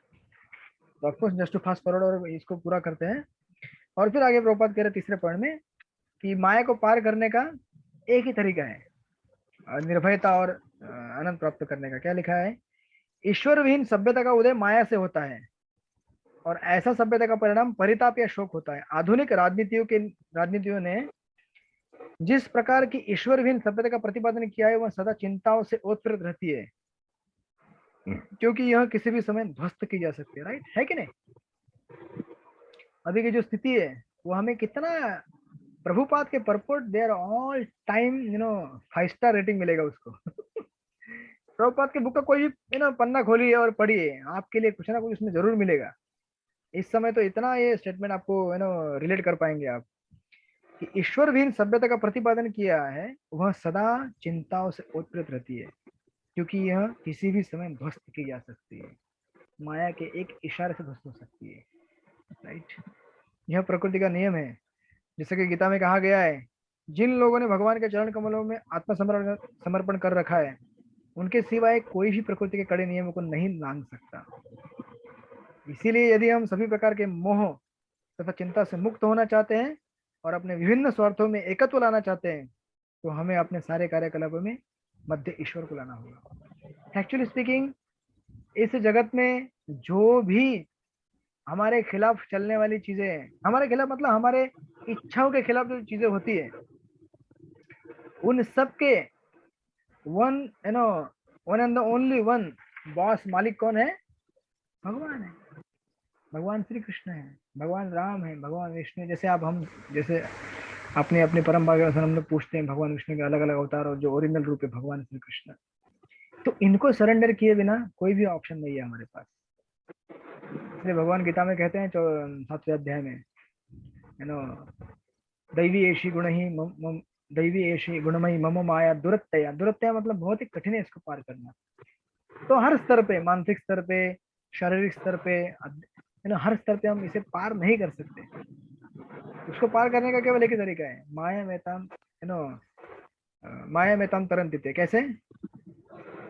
तो of course just to fast forward और इसको पूरा करते हैं। और फिर आगे प्रभुपाद कह रहे तीसरे पॉइंट में कि माया को पार करने का एक ही तरीका है, निर्भयता और आनंद प्राप्त करने का। क्या लिखा है, ईश्वर विहीन सभ्यता का उदय माया से होता है और ऐसा सभ्यता का परिणाम परिताप या शोक होता है। आधुनिक राजनीतियों ने जिस प्रकार की ईश्वर विहीन सभ्यता का प्रतिपादन किया है, वह सदा चिंताओं से ओतप्रोत रहती है, क्योंकि यह किसी भी समय ध्वस्त की जा सकती है, राइट है कि नहीं। अभी की जो स्थिति है वो हमें कितना, प्रभुपाद के purport there all time 5 star rating मिलेगा उसको। प्रभुपाद के बुक का कोई भी पन्ना खोलिए और पढ़िए, आपके लिए कुछ ना कुछ उसमें जरूर मिलेगा। इस समय तो इतना ये स्टेटमेंट आपको रिलेट कर पाएंगे आप कि ईश्वर विहीन सभ्यता का प्रतिपादन किया है, वह सदा चिंताओं से ओतप्रोत रहती है, क्योंकि यह किसी भी समय ध्वस्त की जा सकती है, माया के एक इशारे से ध्वस्त हो सकती है, राइट। यह प्रकृति का नियम है, जैसे कि गीता में कहा गया है, जिन लोगों ने भगवान के चरण कमलों में आत्मसमर्पण कर रखा है, उनके सिवाय कोई भी प्रकृति के कड़े नियमों को नहीं लांघ सकता। इसीलिए यदि हम सभी प्रकार के मोह तथा चिंता से मुक्त होना चाहते हैं और अपने विभिन्न स्वार्थों में एकत्व लाना चाहते हैं, तो हमें अपने सारे कार्यकलापों में मध्य ईश्वर को लाना होगा। एक्चुअली स्पीकिंग, इस जगत में जो भी हमारे खिलाफ चलने वाली चीजें हैं, हमारे खिलाफ मतलब हमारे इच्छाओं के खिलाफ जो चीजें होती है, उन सब के one and the only one boss, मालिक कौन है, भगवान है, भगवान श्री कृष्ण है, भगवान राम है, भगवान विष्णु। जैसे जैसे अपने अपने परंपरा के अनुसार हम लोग पूछते हैं भगवान विष्णु के अलग अलग अवतार और जो ओरिजिनल रूप है भगवान श्री कृष्ण। तो इनको सरेंडर किए बिना कोई भी ऑप्शन नहीं है हमारे पास। इसलिए भगवान गीता में कहते हैं 7वें अध्याय में, दैवी ऐशी गुण ही दैवी ऐशी गुणमयी मम माया दुरत्या। दुरत्या मतलब बहुत ही कठिन है इसको पार करना। तो हर स्तर पे, मानसिक स्तर पे, शारीरिक स्तर पे, हर स्तर पे हम इसे पार नहीं कर सकते। उसको पार करने का केवल एक ही तरीका है, माया में ताम तरंतिते। कैसे,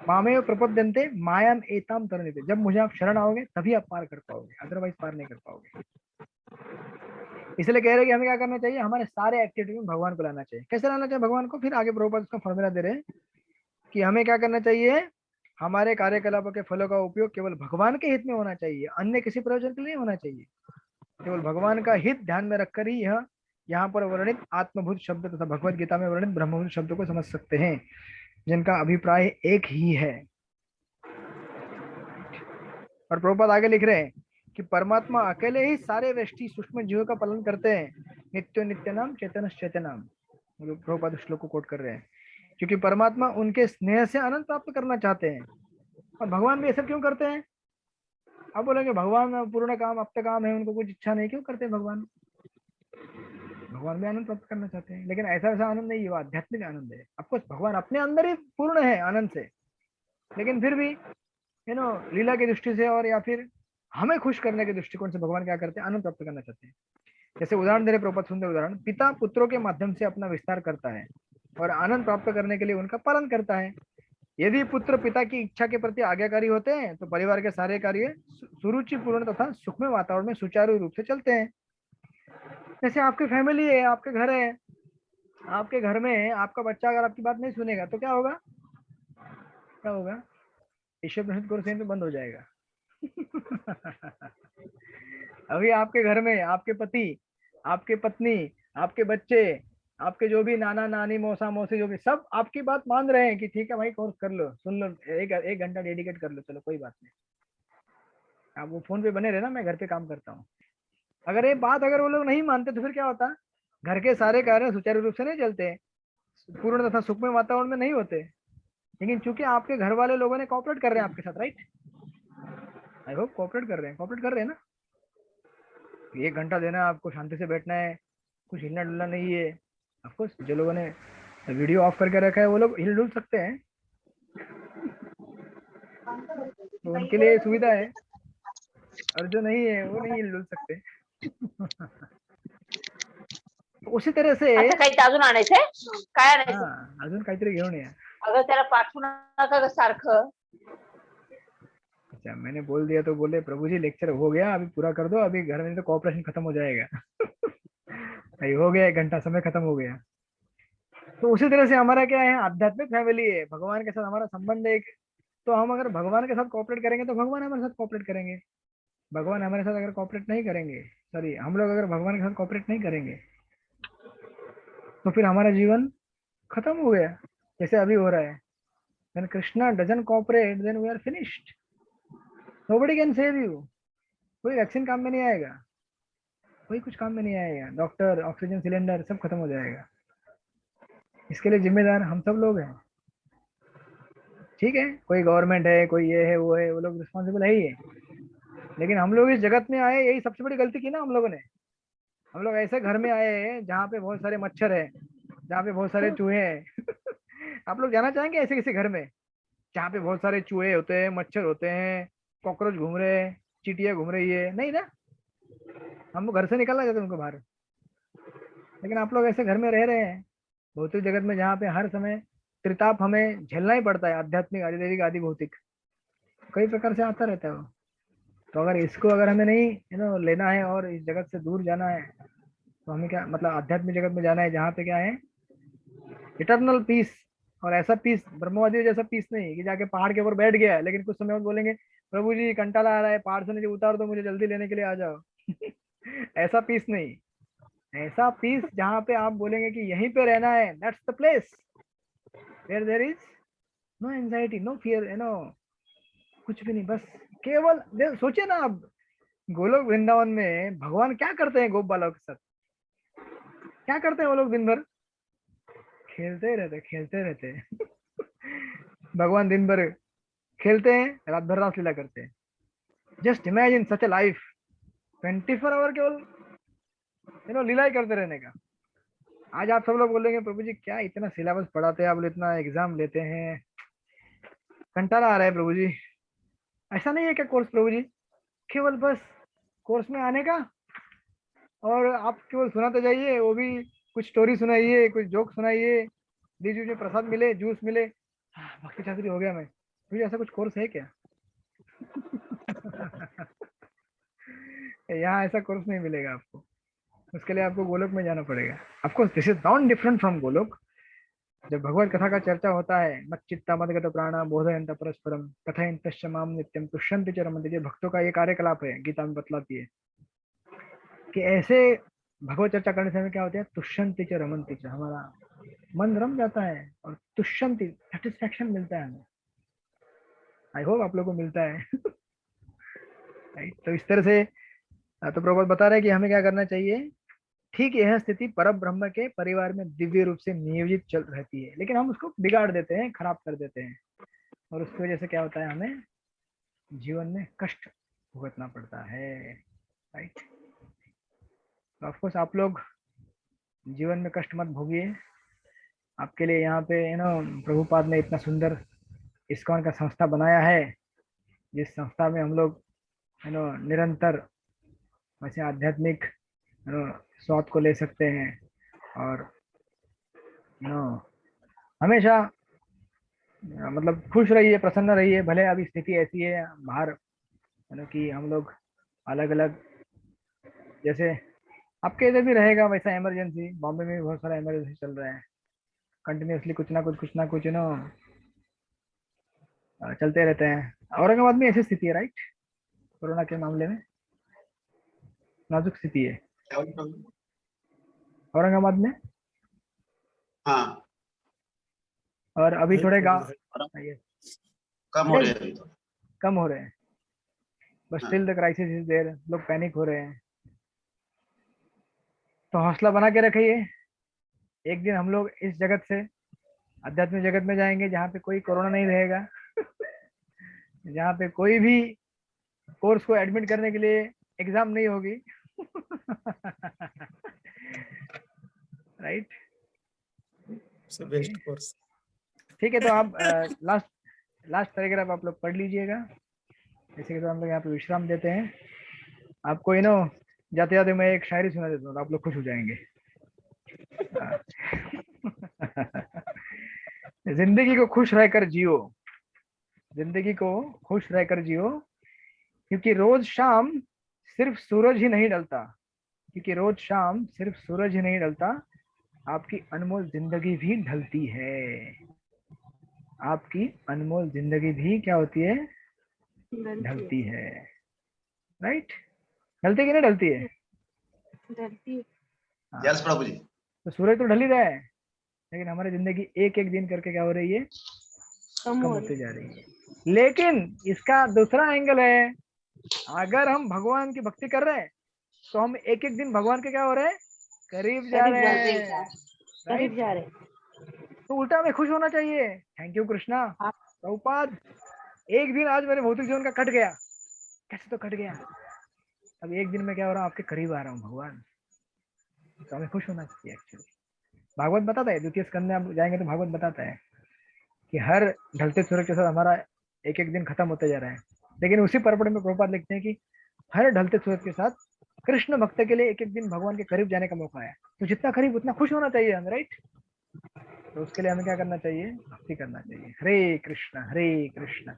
मामेव प्रपद्यन्ते मायाम एताम तरंतिते। जब मुझे आप शरण आओगे तभी आप पार कर पाओगे, अदरवाइज पार नहीं कर पाओगे। इसलिए कह रहे कि हमें क्या करना चाहिए, हमारे सारे एक्टिविटी में भगवान को लाना चाहिए। कैसे लाना चाहिए भगवान को, फिर आगे प्रभुपाद उसका फॉर्मूला दे रहे हैं कि हमें क्या करना चाहिए, हमारे कार्यकलापों के फलों का उपयोग केवल भगवान के हित में होना चाहिए, अन्य किसी प्रयोजन के लिए नहीं होना चाहिए। केवल भगवान का हित ध्यान में रखकर ही यह यहाँ पर वर्णित आत्मभूत शब्द तथा भगवत गीता में वर्णित ब्रह्मभूत शब्द को समझ सकते हैं, जिनका अभिप्राय एक ही है। और प्रभुपाद आगे लिख रहे हैं कि परमात्मा अकेले ही सारे वृष्टि सूक्ष्म जीवों का पालन करते हैं, नित्यो नित्य नाम चैतन्य चैतनाम। प्रभुपाद श्लोक को कोट कर रहे हैं, क्योंकि परमात्मा उनके स्नेह से आनंद प्राप्त करना चाहते हैं। और भगवान भी ऐसा क्यों करते हैं, आप बोलेंगे भगवान पूर्ण काम अब तक काम है, उनको कुछ इच्छा नहीं, क्यों करते हैं भगवान? भगवान भी आनंद प्राप्त करना चाहते हैं, लेकिन ऐसा आनंद नहीं है, वो आध्यात्मिक आनंद है। ऑफकोर्स भगवान अपने अंदर ही पूर्ण है आनंद से, लेकिन फिर भी लीला की दृष्टि से और या फिर हमें खुश करने के दृष्टिकोण से भगवान क्या करते हैं, आनंद प्राप्त करना चाहते हैं। जैसे उदाहरण दे रहे प्रभुपाद, सुंदर उदाहरण, पिता पुत्रों के माध्यम से अपना विस्तार करता है और आनंद प्राप्त करने के लिए उनका पालन करता है। यदि पुत्र पिता की इच्छा के प्रति आज्ञाकारी होते हैं तो परिवार के सारे कार्य सुरुचिपूर्ण तथा सुखमय वातावरण में सुचारू रूप से चलते हैं। जैसे आपकी फैमिली है, आपके घर है, आपके घर में आपका बच्चा अगर आपकी बात नहीं सुनेगा तो क्या होगा, क्या होगा, ईश्वर प्रसिद्ध कोर्स में बंद हो जाएगा। अभी आपके घर में आपके पति, आपके पत्नी, आपके बच्चे, आपके जो भी नाना नानी मौसा मौसी जो भी, सब आपकी बात मान रहे हैं कि ठीक है भाई कोर्स कर लो, सुन लो, एक घंटा डेडिकेट कर लो, चलो कोई बात नहीं, आप वो फोन पे बने रहे ना, मैं घर पे काम करता हूँ। अगर ये बात अगर वो लोग नहीं मानते तो फिर क्या होता, घर के सारे कार्य सुचारू रूप से नहीं चलते, पूर्ण तथा सुखमय वातावरण में नहीं होते। लेकिन चूंकि आपके घर वाले लोगों ने कोऑपरेट कर रहे हैं आपके साथ, राइट, आई होप कोऑपरेट कर रहे हैं, कोऑपरेट कर रहे हैं ना। 1 घंटा देना है आपको, शांति से बैठना है, कुछ हिलना डुलना नहीं है। ऑफकोर्स जो लोगों ने वीडियो ऑफ करके रखा है वो लोग हिल डुल सकते हैं, तो उनके लिए सुविधा है, और जो नहीं है वो नहीं हिल डुल सकते। उसी तरह से आता काही अजून आणायचंय, काय आणायचं? हाँ, अजून काहीतरी घेऊन या। अगं त्याला पाठवू नका ग सारखं। अच्छा, मैंने बोल दिया तो बोले प्रभु जी लेक्चर हो गया, अभी पूरा कर दो, अभी घर में तो कोऑपरेशन खत्म हो जाएगा। भाई हो गया, 1 घंटा समय खत्म हो गया। तो उसी तरह से हमारा क्या है, आध्यात्मिक फैमिली है, भगवान के साथ हमारा संबंध है। तो हम अगर भगवान के साथ कोऑपरेट करेंगे तो भगवान हमारे साथ कोऑपरेट करेंगे। भगवान हमारे साथ अगर कोऑपरेट नहीं करेंगे, सॉरी हम लोग अगर भगवान के साथ कोऑपरेट नहीं करेंगे तो फिर हमारा जीवन खत्म हो गया, जैसे अभी हो रहा है। When Krishna doesn't cooperate, then we are finished. Nobody can save you. कोई वैक्सीन काम में नहीं आएगा, कोई कुछ काम में नहीं आएगा, डॉक्टर, ऑक्सीजन सिलेंडर सब खत्म हो जाएगा। इसके लिए जिम्मेदार हम सब लोग हैं, ठीक है। कोई गवर्नमेंट है, कोई ये है, वो है, वो लोग रिस्पॉन्सिबल है ही है। लेकिन हम लोग इस जगत में आए, यही सबसे बड़ी गलती की ना हम लोगों ने। हम लोग ऐसे घर में आए हैं जहाँ पे बहुत सारे मच्छर है, जहाँ पे बहुत सारे चूहे हैं। आप लोग जाना चाहेंगे ऐसे किसी घर में जहाँ पे बहुत सारे चूहे होते हैं, मच्छर होते हैं, कॉकरोच घूम रहे हैं, चींटियां घूम रही है? नहीं ना, हमको घर से निकालना चाहते उनको बाहर। लेकिन आप लोग ऐसे घर में रह रहे हैं भौतिक जगत में, जहाँ पे हर समय त्रिताप हमें झेलना ही पड़ता है, आध्यात्मिक, आदिदैविक, आदि भौतिक, कई प्रकार से आता रहता है वो। तो अगर इसको अगर हमें नहीं लेना है और इस जगत से दूर जाना है तो हमें क्या मतलब, आध्यात्मिक जगत में जाना है जहाँ पे क्या है, इटर्नल पीस। और ऐसा पीस ब्रह्मवादी जैसा पीस नहीं कि जाके पहाड़ के ऊपर बैठ गया लेकिन कुछ समय बाद बोलेंगे प्रभु जी कंटाला आ रहा है, पहाड़ से नीचे उतार दो, मुझे जल्दी लेने के लिए आ जाओ। ऐसा पीस नहीं, ऐसा पीस जहाँ पे आप बोलेंगे कि यहीं पे रहना है, that's the place where there is no anxiety, no fear, कुछ भी नहीं, बस केवल सोचिए ना आप, गोलोक वृंदावन में भगवान क्या करते हैं गोप बालकों के साथ, क्या करते हैं वो लोग? दिन भर खेलते रहते, खेलते रहते। भगवान दिन भर खेलते हैं, रात भर रासलीला करते हैं। Just imagine such a life, 24 hour केवल लीला ही करते रहने का। आज आप सब लोग बोलेंगे प्रभु जी क्या इतना सिलेबस पढ़ाते हैं आप लोग, इतना एग्जाम लेते हैं, कंटाला आ रहा है प्रभु जी। ऐसा नहीं है क्या कोर्स प्रभु जी, केवल बस कोर्स में आने का और आप केवल सुनाते जाइए, वो भी कुछ स्टोरी सुनाइए, कुछ जोक सुनाइए, बीच बीच में प्रसाद मिले, जूस मिले, भक्ति छात्री हो गया मैं। मुझे ऐसा कुछ कोर्स है क्या? यहाँ ऐसा कोर्स नहीं मिलेगा आपको, उसके लिए आपको गोलोक में जाना पड़ेगा। Of course this is not different from Golok. जब भगवत कथा का चर्चा होता है, मच्चित्ता मदगत प्राणा बोधयंत परस्परम कथयंतश्च माम नित्यम तुष्यन्ति च रमन्ति, ये भक्तों का ये कार्यकलाप है, गीता में बतलाती है कि ऐसे भगवत चर्चा करने से हमें क्या होता है, तुष्यन्ति च रमन्ति च, हमारा मन रम जाता है और तुष्यन्ति सेटिस्फैक्शन मिलता है हमें। आई होप आप लोगों को मिलता है। तो इस तरह से तो प्रभुपाद बता रहे हैं कि हमें क्या करना चाहिए। ठीक यह स्थिति परम ब्रह्म के परिवार में दिव्य रूप से नियोजित चल रहती है, लेकिन हम उसको बिगाड़ देते हैं, खराब कर देते हैं, और उसकी वजह से क्या होता है, हमें जीवन में कष्ट भुगतना पड़ता है, राइट। तो ऑफकोर्स आप लोग जीवन में कष्ट मत भोगिए। आपके लिए यहाँ पे प्रभुपाद ने इतना सुंदर इस्कॉन का संस्था बनाया है, जिस संस्था में हम लोग निरंतर वैसे आध्यात्मिक स्वाद को ले सकते हैं और हमेशा मतलब खुश रहिए, प्रसन्न रहिए, भले अभी स्थिति ऐसी है बाहर कि हम लोग अलग अलग, जैसे आपके इधर भी रहेगा वैसा इमरजेंसी, बॉम्बे में भी बहुत सारा इमरजेंसी चल रहा है, कंटिन्यूसली कुछ ना कुछ चलते रहते हैं। औरंगाबाद में ऐसी स्थिति है राइट, कोरोना के मामले में नाजुक स्थिति है क्या बोले प्रभु जी? औरंगाबाद में, हाँ, और अभी थोड़े गाँव कम हो रहे हैं अभी तो। कम हो रहे हैं, बट हाँ। Still the crisis is there, लोग पैनिक हो रहे हैं। तो हौसला बना के रखिए, एक दिन हम लोग इस जगत से आध्यात्मिक जगत में जाएंगे जहाँ पे कोई कोरोना नहीं रहेगा जहाँ पे कोई भी कोर्स को एडमिट करने के लिए एग्जाम नहीं होगी राइट, बेस्ट कोर्स। ठीक है। तो आप लास्ट पैराग्राफ आप लोग पढ़ लीजिएगा, जैसे कि तो हम लोग यहाँ पे विश्राम देते हैं। आपको जाते जाते मैं एक शायरी सुना देता हूँ, आप लोग खुश हो जाएंगे। जिंदगी को खुश रहकर जियो, जिंदगी को खुश रहकर जियो, क्योंकि रोज शाम सिर्फ सूरज ही नहीं ढलता, क्योंकि रोज शाम सिर्फ सूरज ही नहीं ढलता, आपकी अनमोल जिंदगी भी ढलती है। आपकी अनमोल जिंदगी भी क्या होती है, ढलती है। राइट, ढलती कि नहीं ढलती है? हाँ, यस प्रभु जी। तो सूरज तो ढल ही रहा है, लेकिन हमारी जिंदगी एक एक दिन करके क्या हो रही है, कम होती जा रही है। लेकिन इसका दूसरा एंगल है, अगर हम भगवान की भक्ति कर रहे हैं तो हम एक एक दिन भगवान के क्या हो रहे हैं, करीब जा रहे हैं। करीब जा रहे। तो उल्टा हमें खुश होना चाहिए। थैंक यू कृष्णा प्रभुपाद, एक दिन आज मेरे भौतिक जीवन का कट गया, कैसे तो कट गया, अब एक दिन में क्या हो रहा हूँ, आपके करीब आ रहा हूँ भगवान। तो हमें खुश होना चाहिए। एक्चुअली भागवत बताता है, द्वितीय स्कंद में आप जाएंगे तो भागवत बताता है कि हर ढलते सूरज के साथ हमारा एक एक दिन खत्म होते जा रहा है, लेकिन उसी परपड़ में प्रभुपाद लिखते हैं कि हर ढलते सूरज के साथ कृष्ण भक्त के लिए एक एक दिन भगवान के करीब जाने का मौका है। तो जितना करीब उतना खुश होना चाहिए हमें, राइट। तो उसके लिए हमें क्या करना चाहिए, भक्ति करना चाहिए। हरे कृष्ण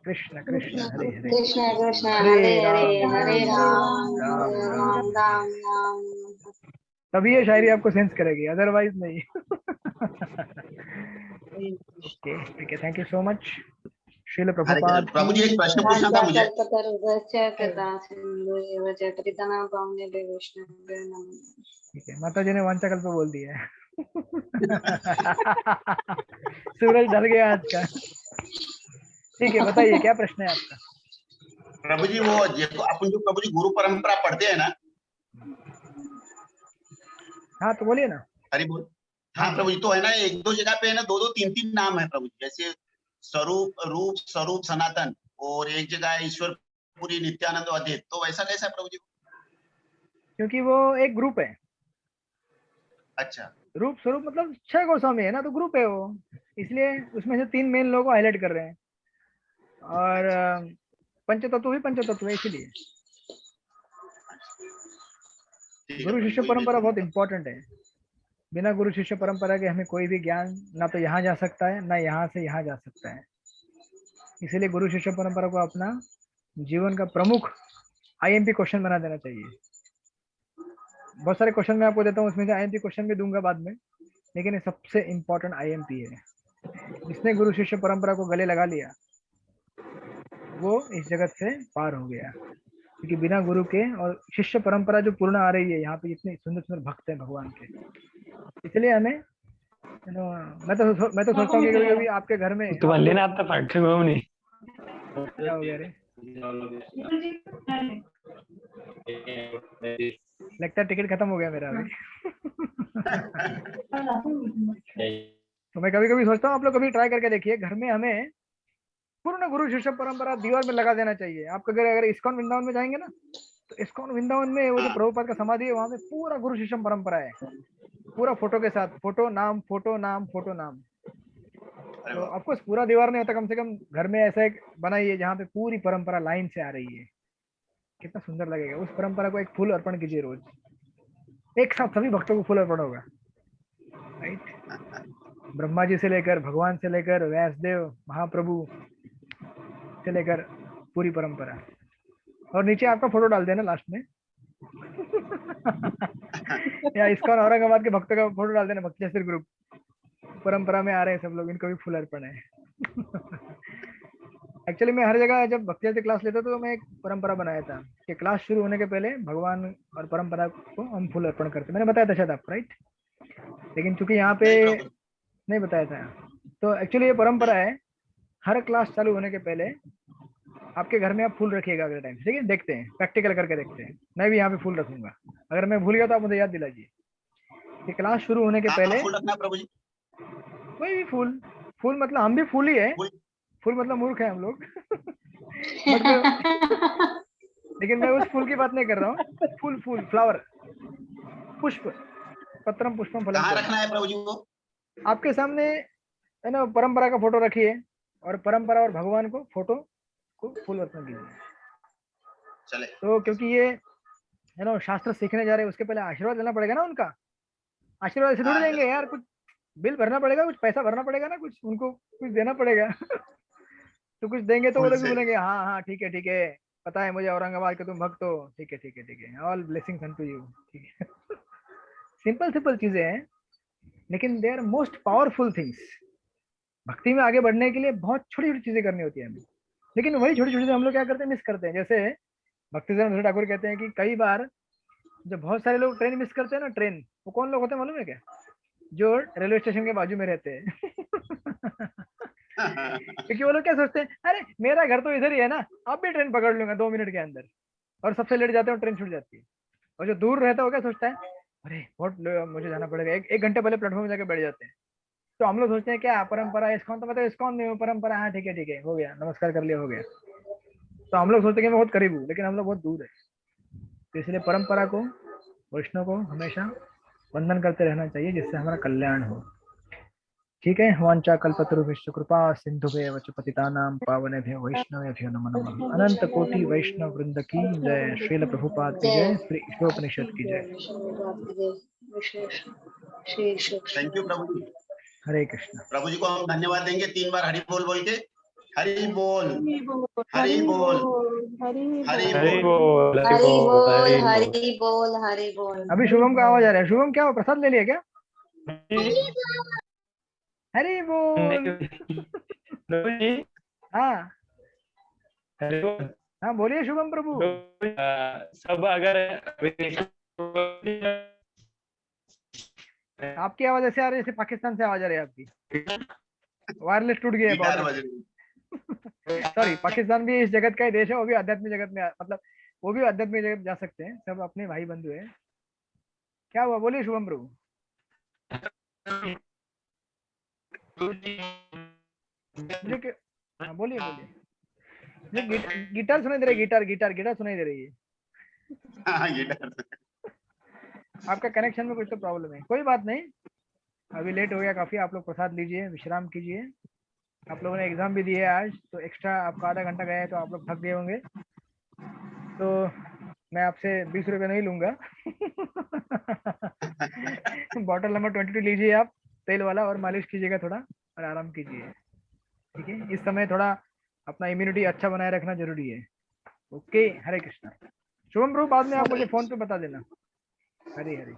कृष्ण कृष्ण हरे हरे, कृष्ण कृष्ण हरे हरे हरे राम हरे राम राम राम राम। राम। तभी ये शायरी आपको सेंस करेगी, अदरवाइज नहीं। ओके ठीक है, thank you so much Srila Prabhupada. Prabhu ji एक प्रश्न पूछना था मुझे। ठीक है, माता जी ने वांछा कल्प बोल दिया है। सूरज ढल गया आज का। ठीक है, बताइए क्या प्रश्न है आपका। प्रभु जी वो अपन जो प्रभु जी गुरु परंपरा पढ़ते हैं ना। हाँ तो बोलिए ना। हरि बोल। हाँ प्रभु जी, तो है ना एक दो जगह पे है ना दो दो तीन तीन नाम है प्रभु जी, जैसे स्वरूप रूप स्वरूप सनातन, और एक जगह है ईश्वर पूरी नित्यानंद अद्वैत। तो वैसा कैसा है प्रभु जी? क्योंकि वो एक ग्रुप है। अच्छा, रूप स्वरूप मतलब 6 गोस्वामी है ना, तो ग्रुप है वो, इसलिए उसमें से 3 मेन लोगों को हाईलाइट कर रहे हैं। और पंचतत्व भी पंचतत्व है, इसीलिए गुरु शिष्य परंपरा बहुत इंपॉर्टेंट है। बिना गुरु शिष्य परंपरा के हमें कोई भी ज्ञान ना तो यहाँ जा सकता है, ना यहाँ से यहाँ जा सकता है। इसीलिए गुरु शिष्य परंपरा को अपना जीवन का प्रमुख आईएमपी क्वेश्चन बना देना चाहिए। बहुत सारे क्वेश्चन मैं आपको देता हूँ, उसमें से आईएमपी क्वेश्चन भी दूंगा बाद में, लेकिन ये सबसे इंपॉर्टेंट आईएमपी है। जिसने गुरु शिष्य परंपरा को गले लगा लिया वो इस जगत से पार हो गया, क्योंकि बिना गुरु के और शिष्य परंपरा जो पूर्ण आ रही है, यहाँ पे इतने सुंदर सुंदर भक्त हैं भगवान के, इसलिए हमें मैं तो सोचता हूँ कि कभी कभी आपके घर में तो लेना आता पाठ से घूम नहीं। क्या हो गया रे, लगता है टिकट खत्म हो गया मेरा अभी। तो मैं कभी कभी सोचता हूँ, आप लोग कभी ट्राई करके देखिए, घर में हमें पूर्ण गुरु शिष्य परंपरा दीवार में लगा देना चाहिए। आप अगर इस्कॉन वृंदावन में जाएंगे ना, तो इस्कॉन वृंदावन में वो जो प्रभुपाद का समाधि है, वहां पे पूरा गुरु शिष्य परंपरा है, पूरा फोटो के साथ, फोटो नाम फोटो नाम फोटो नाम। तो आपको पूरा दीवार नहीं होता, कम से कम घर में ऐसा एक बनाइए जहाँ पे पूरी परंपरा लाइन से आ रही है। कितना सुंदर लगेगा। उस परंपरा को एक फूल अर्पण कीजिए रोज, एक साथ सभी भक्तों को फूल अर्पण होगा, राइट। ब्रह्मा जी से लेकर भगवान से लेकर व्यासदेव महाप्रभु से लेकर पूरी परंपरा। और नीचे आपका फोटो डाल देना लास्ट में या इस्कॉन औरंगाबाद के भक्तों का फोटो डाल देना, भक्ति शास्त्री ग्रुप परंपरा में आ रहे हैं सब लोग, इनको भी फूल अर्पण है। एक्चुअली मैं हर जगह जब भक्ति शास्त्री क्लास लेता था तो मैं एक परंपरा बनाया था कि क्लास शुरू होने के पहले भगवान और परंपरा को हम फूल अर्पण करते, मैंने बताया था शायद आपको, राइट। लेकिन चूंकि यहाँ पे नहीं प्रभु जी। नहीं बताया था, तो एक्चुअली ये परंपरा है, हर क्लास चालू होने के पहले आपके घर में आप फूल रखिएगा अगले टाइम, ठीक है। देखते हैं, प्रैक्टिकल करके देखते हैं। मैं भी यहाँ पे फूल रखूंगा, अगर मैं भूल गया तो आप मुझे याद दिलाइए कि क्लास शुरू होने के हाँ, पहले फूल रखना प्रभु जी। कोई भी फूल, फूल मतलब हम भी फूल ही है, फूल। फूल मतलब मूर्ख है हम लोग बट लेकिन मैं उस फूल की बात नहीं कर रहा हूँ, फूल फूल फ्लावर, पुष्प, पत्रम पुष्पम फलम कहाँ तोय। रखना है प्रभु जी वो? आपके सामने है ना, परंपरा का फोटो रखिए और परंपरा और भगवान को फोटो को फूल अर्पण कीजिए। चले। तो क्योंकि ये है ना शास्त्र सीखने जा रहे हैं, उसके पहले आशीर्वाद लेना पड़ेगा ना उनका। आशीर्वाद ऐसे थोड़ी हाँ, देंगे यार, कुछ बिल भरना पड़ेगा, कुछ पैसा भरना पड़ेगा ना, कुछ उनको कुछ देना पड़ेगा तो कुछ देंगे तो वो फूल लोग भी से। बोलेंगे हाँ हाँ ठीक है, पता है मुझे औरंगाबाद के तुम भक्त हो, ठीक है, ऑल ब्लेसिंग्स अनटू यू, ठीक है। सिंपल सिंपल चीजें हैं, लेकिन they are most powerful things. भक्ति में आगे बढ़ने के लिए बहुत छोटी छोटी चीजें करनी होती है हमें, लेकिन वही छोटी छोटी चीजें हम लोग क्या करते हैं, मिस करते हैं। जैसे भक्तिसिद्धांत ठाकुर कहते हैं कि कई बार जो बहुत सारे लोग ट्रेन मिस करते हैं ना, ट्रेन, वो कौन लोग होते हैं मालूम है क्या? जो रेलवे स्टेशन के बाजू में रहते हैं क्योंकि वो लोग क्या सोचते हैं, अरे मेरा घर तो इधर ही है ना, अब भी ट्रेन पकड़ लूंगा 2 मिनट के अंदर, और सबसे लेट जाते हैं और ट्रेन छूट जाती है। और जो दूर रहता है वो क्या सोचता है, अरे बहुत मुझे जाना पड़ेगा, एक घंटे पहले प्लेटफॉर्म में जाकर बैठ जाते हैं। तो हम लोग सोचते हैं क्या परंपरा इस्कॉन, तो मतलब इस्कॉन में हूँ, परंपरा, हाँ ठीक है हो गया, नमस्कार कर लिया, हो गया। तो हम लोग सोचते हैं कि मैं बहुत करीब हूँ, लेकिन हम लोग बहुत दूर है। तो इसलिए परंपरा को, वैष्णव को हमेशा वंदन करते रहना चाहिए, जिससे हमारा कल्याण हो। ठीक है। वांछा कल्पतरुभ्यश्च कृपा सिंधुभ्येव च पतितानां पावनेभ्यो वैष्णवेभ्यो नमो नमः। अनंत कोटि वैष्णव वृंद की जय, श्रील प्रभुपाद की जय, श्री ईशोपनिषद की जय। थैंक यू प्रभु जी। हरे कृष्ण। प्रभु जी को हम धन्यवाद देंगे 3 बार हरि बोल बोल के। हरि बोल, हरि बोल, हरि हरि बोल। बोल हरि बोल हरि हरि बोल हरि बोल। अभी शुभम का आवाज आ रहा है। शुभम क्या हो, प्रसाद ले लिया क्या? हरि बोल प्रभु जी हाँ हरि बोल। हाँ, बोलिए शुभम प्रभु। सब अगर आपकी आवाज ऐसे आ रही है जैसे पाकिस्तान से आवाज आ रही है आपकी, वायरलेस टूट गया है गिटार बॉर्डर बज रही है। सॉरी, पाकिस्तान भी इस जगत का ही देश है, वो भी आध्यात्मिक जगत में मतलब वो भी आध्यात्मिक जगत जा सकते हैं, सब अपने भाई बंधु है। क्या हुआ, बोलिए शुभम प्रभु। मुझे हाँ बोलिए बोलिए। मुझे गिटार सुनाई दे रही है, गिटार सुनाई दे रही है। हाँ, गिटार। आपका कनेक्शन में कुछ तो प्रॉब्लम है, कोई बात नहीं। अभी लेट हो गया काफी, आप लोग प्रसाद लीजिए, विश्राम कीजिए। आप लोगों ने एग्जाम भी दिए आज, तो एक्स्ट्रा आपका आधा घंटा गया है, तो आप लोग थक गए होंगे। तो मैं आपसे 20 रुपये नहीं लूंगा बॉटल नंबर 22 लीजिए आप, तेल वाला, और मालिश कीजिएगा थोड़ा और आराम कीजिए, ठीक है। इस समय थोड़ा अपना इम्यूनिटी अच्छा बनाए रखना जरूरी है। ओके, हरे कृष्णा। शुभम प्रभु बाद में आप मुझे फोन पे बता देना। हरे हरे।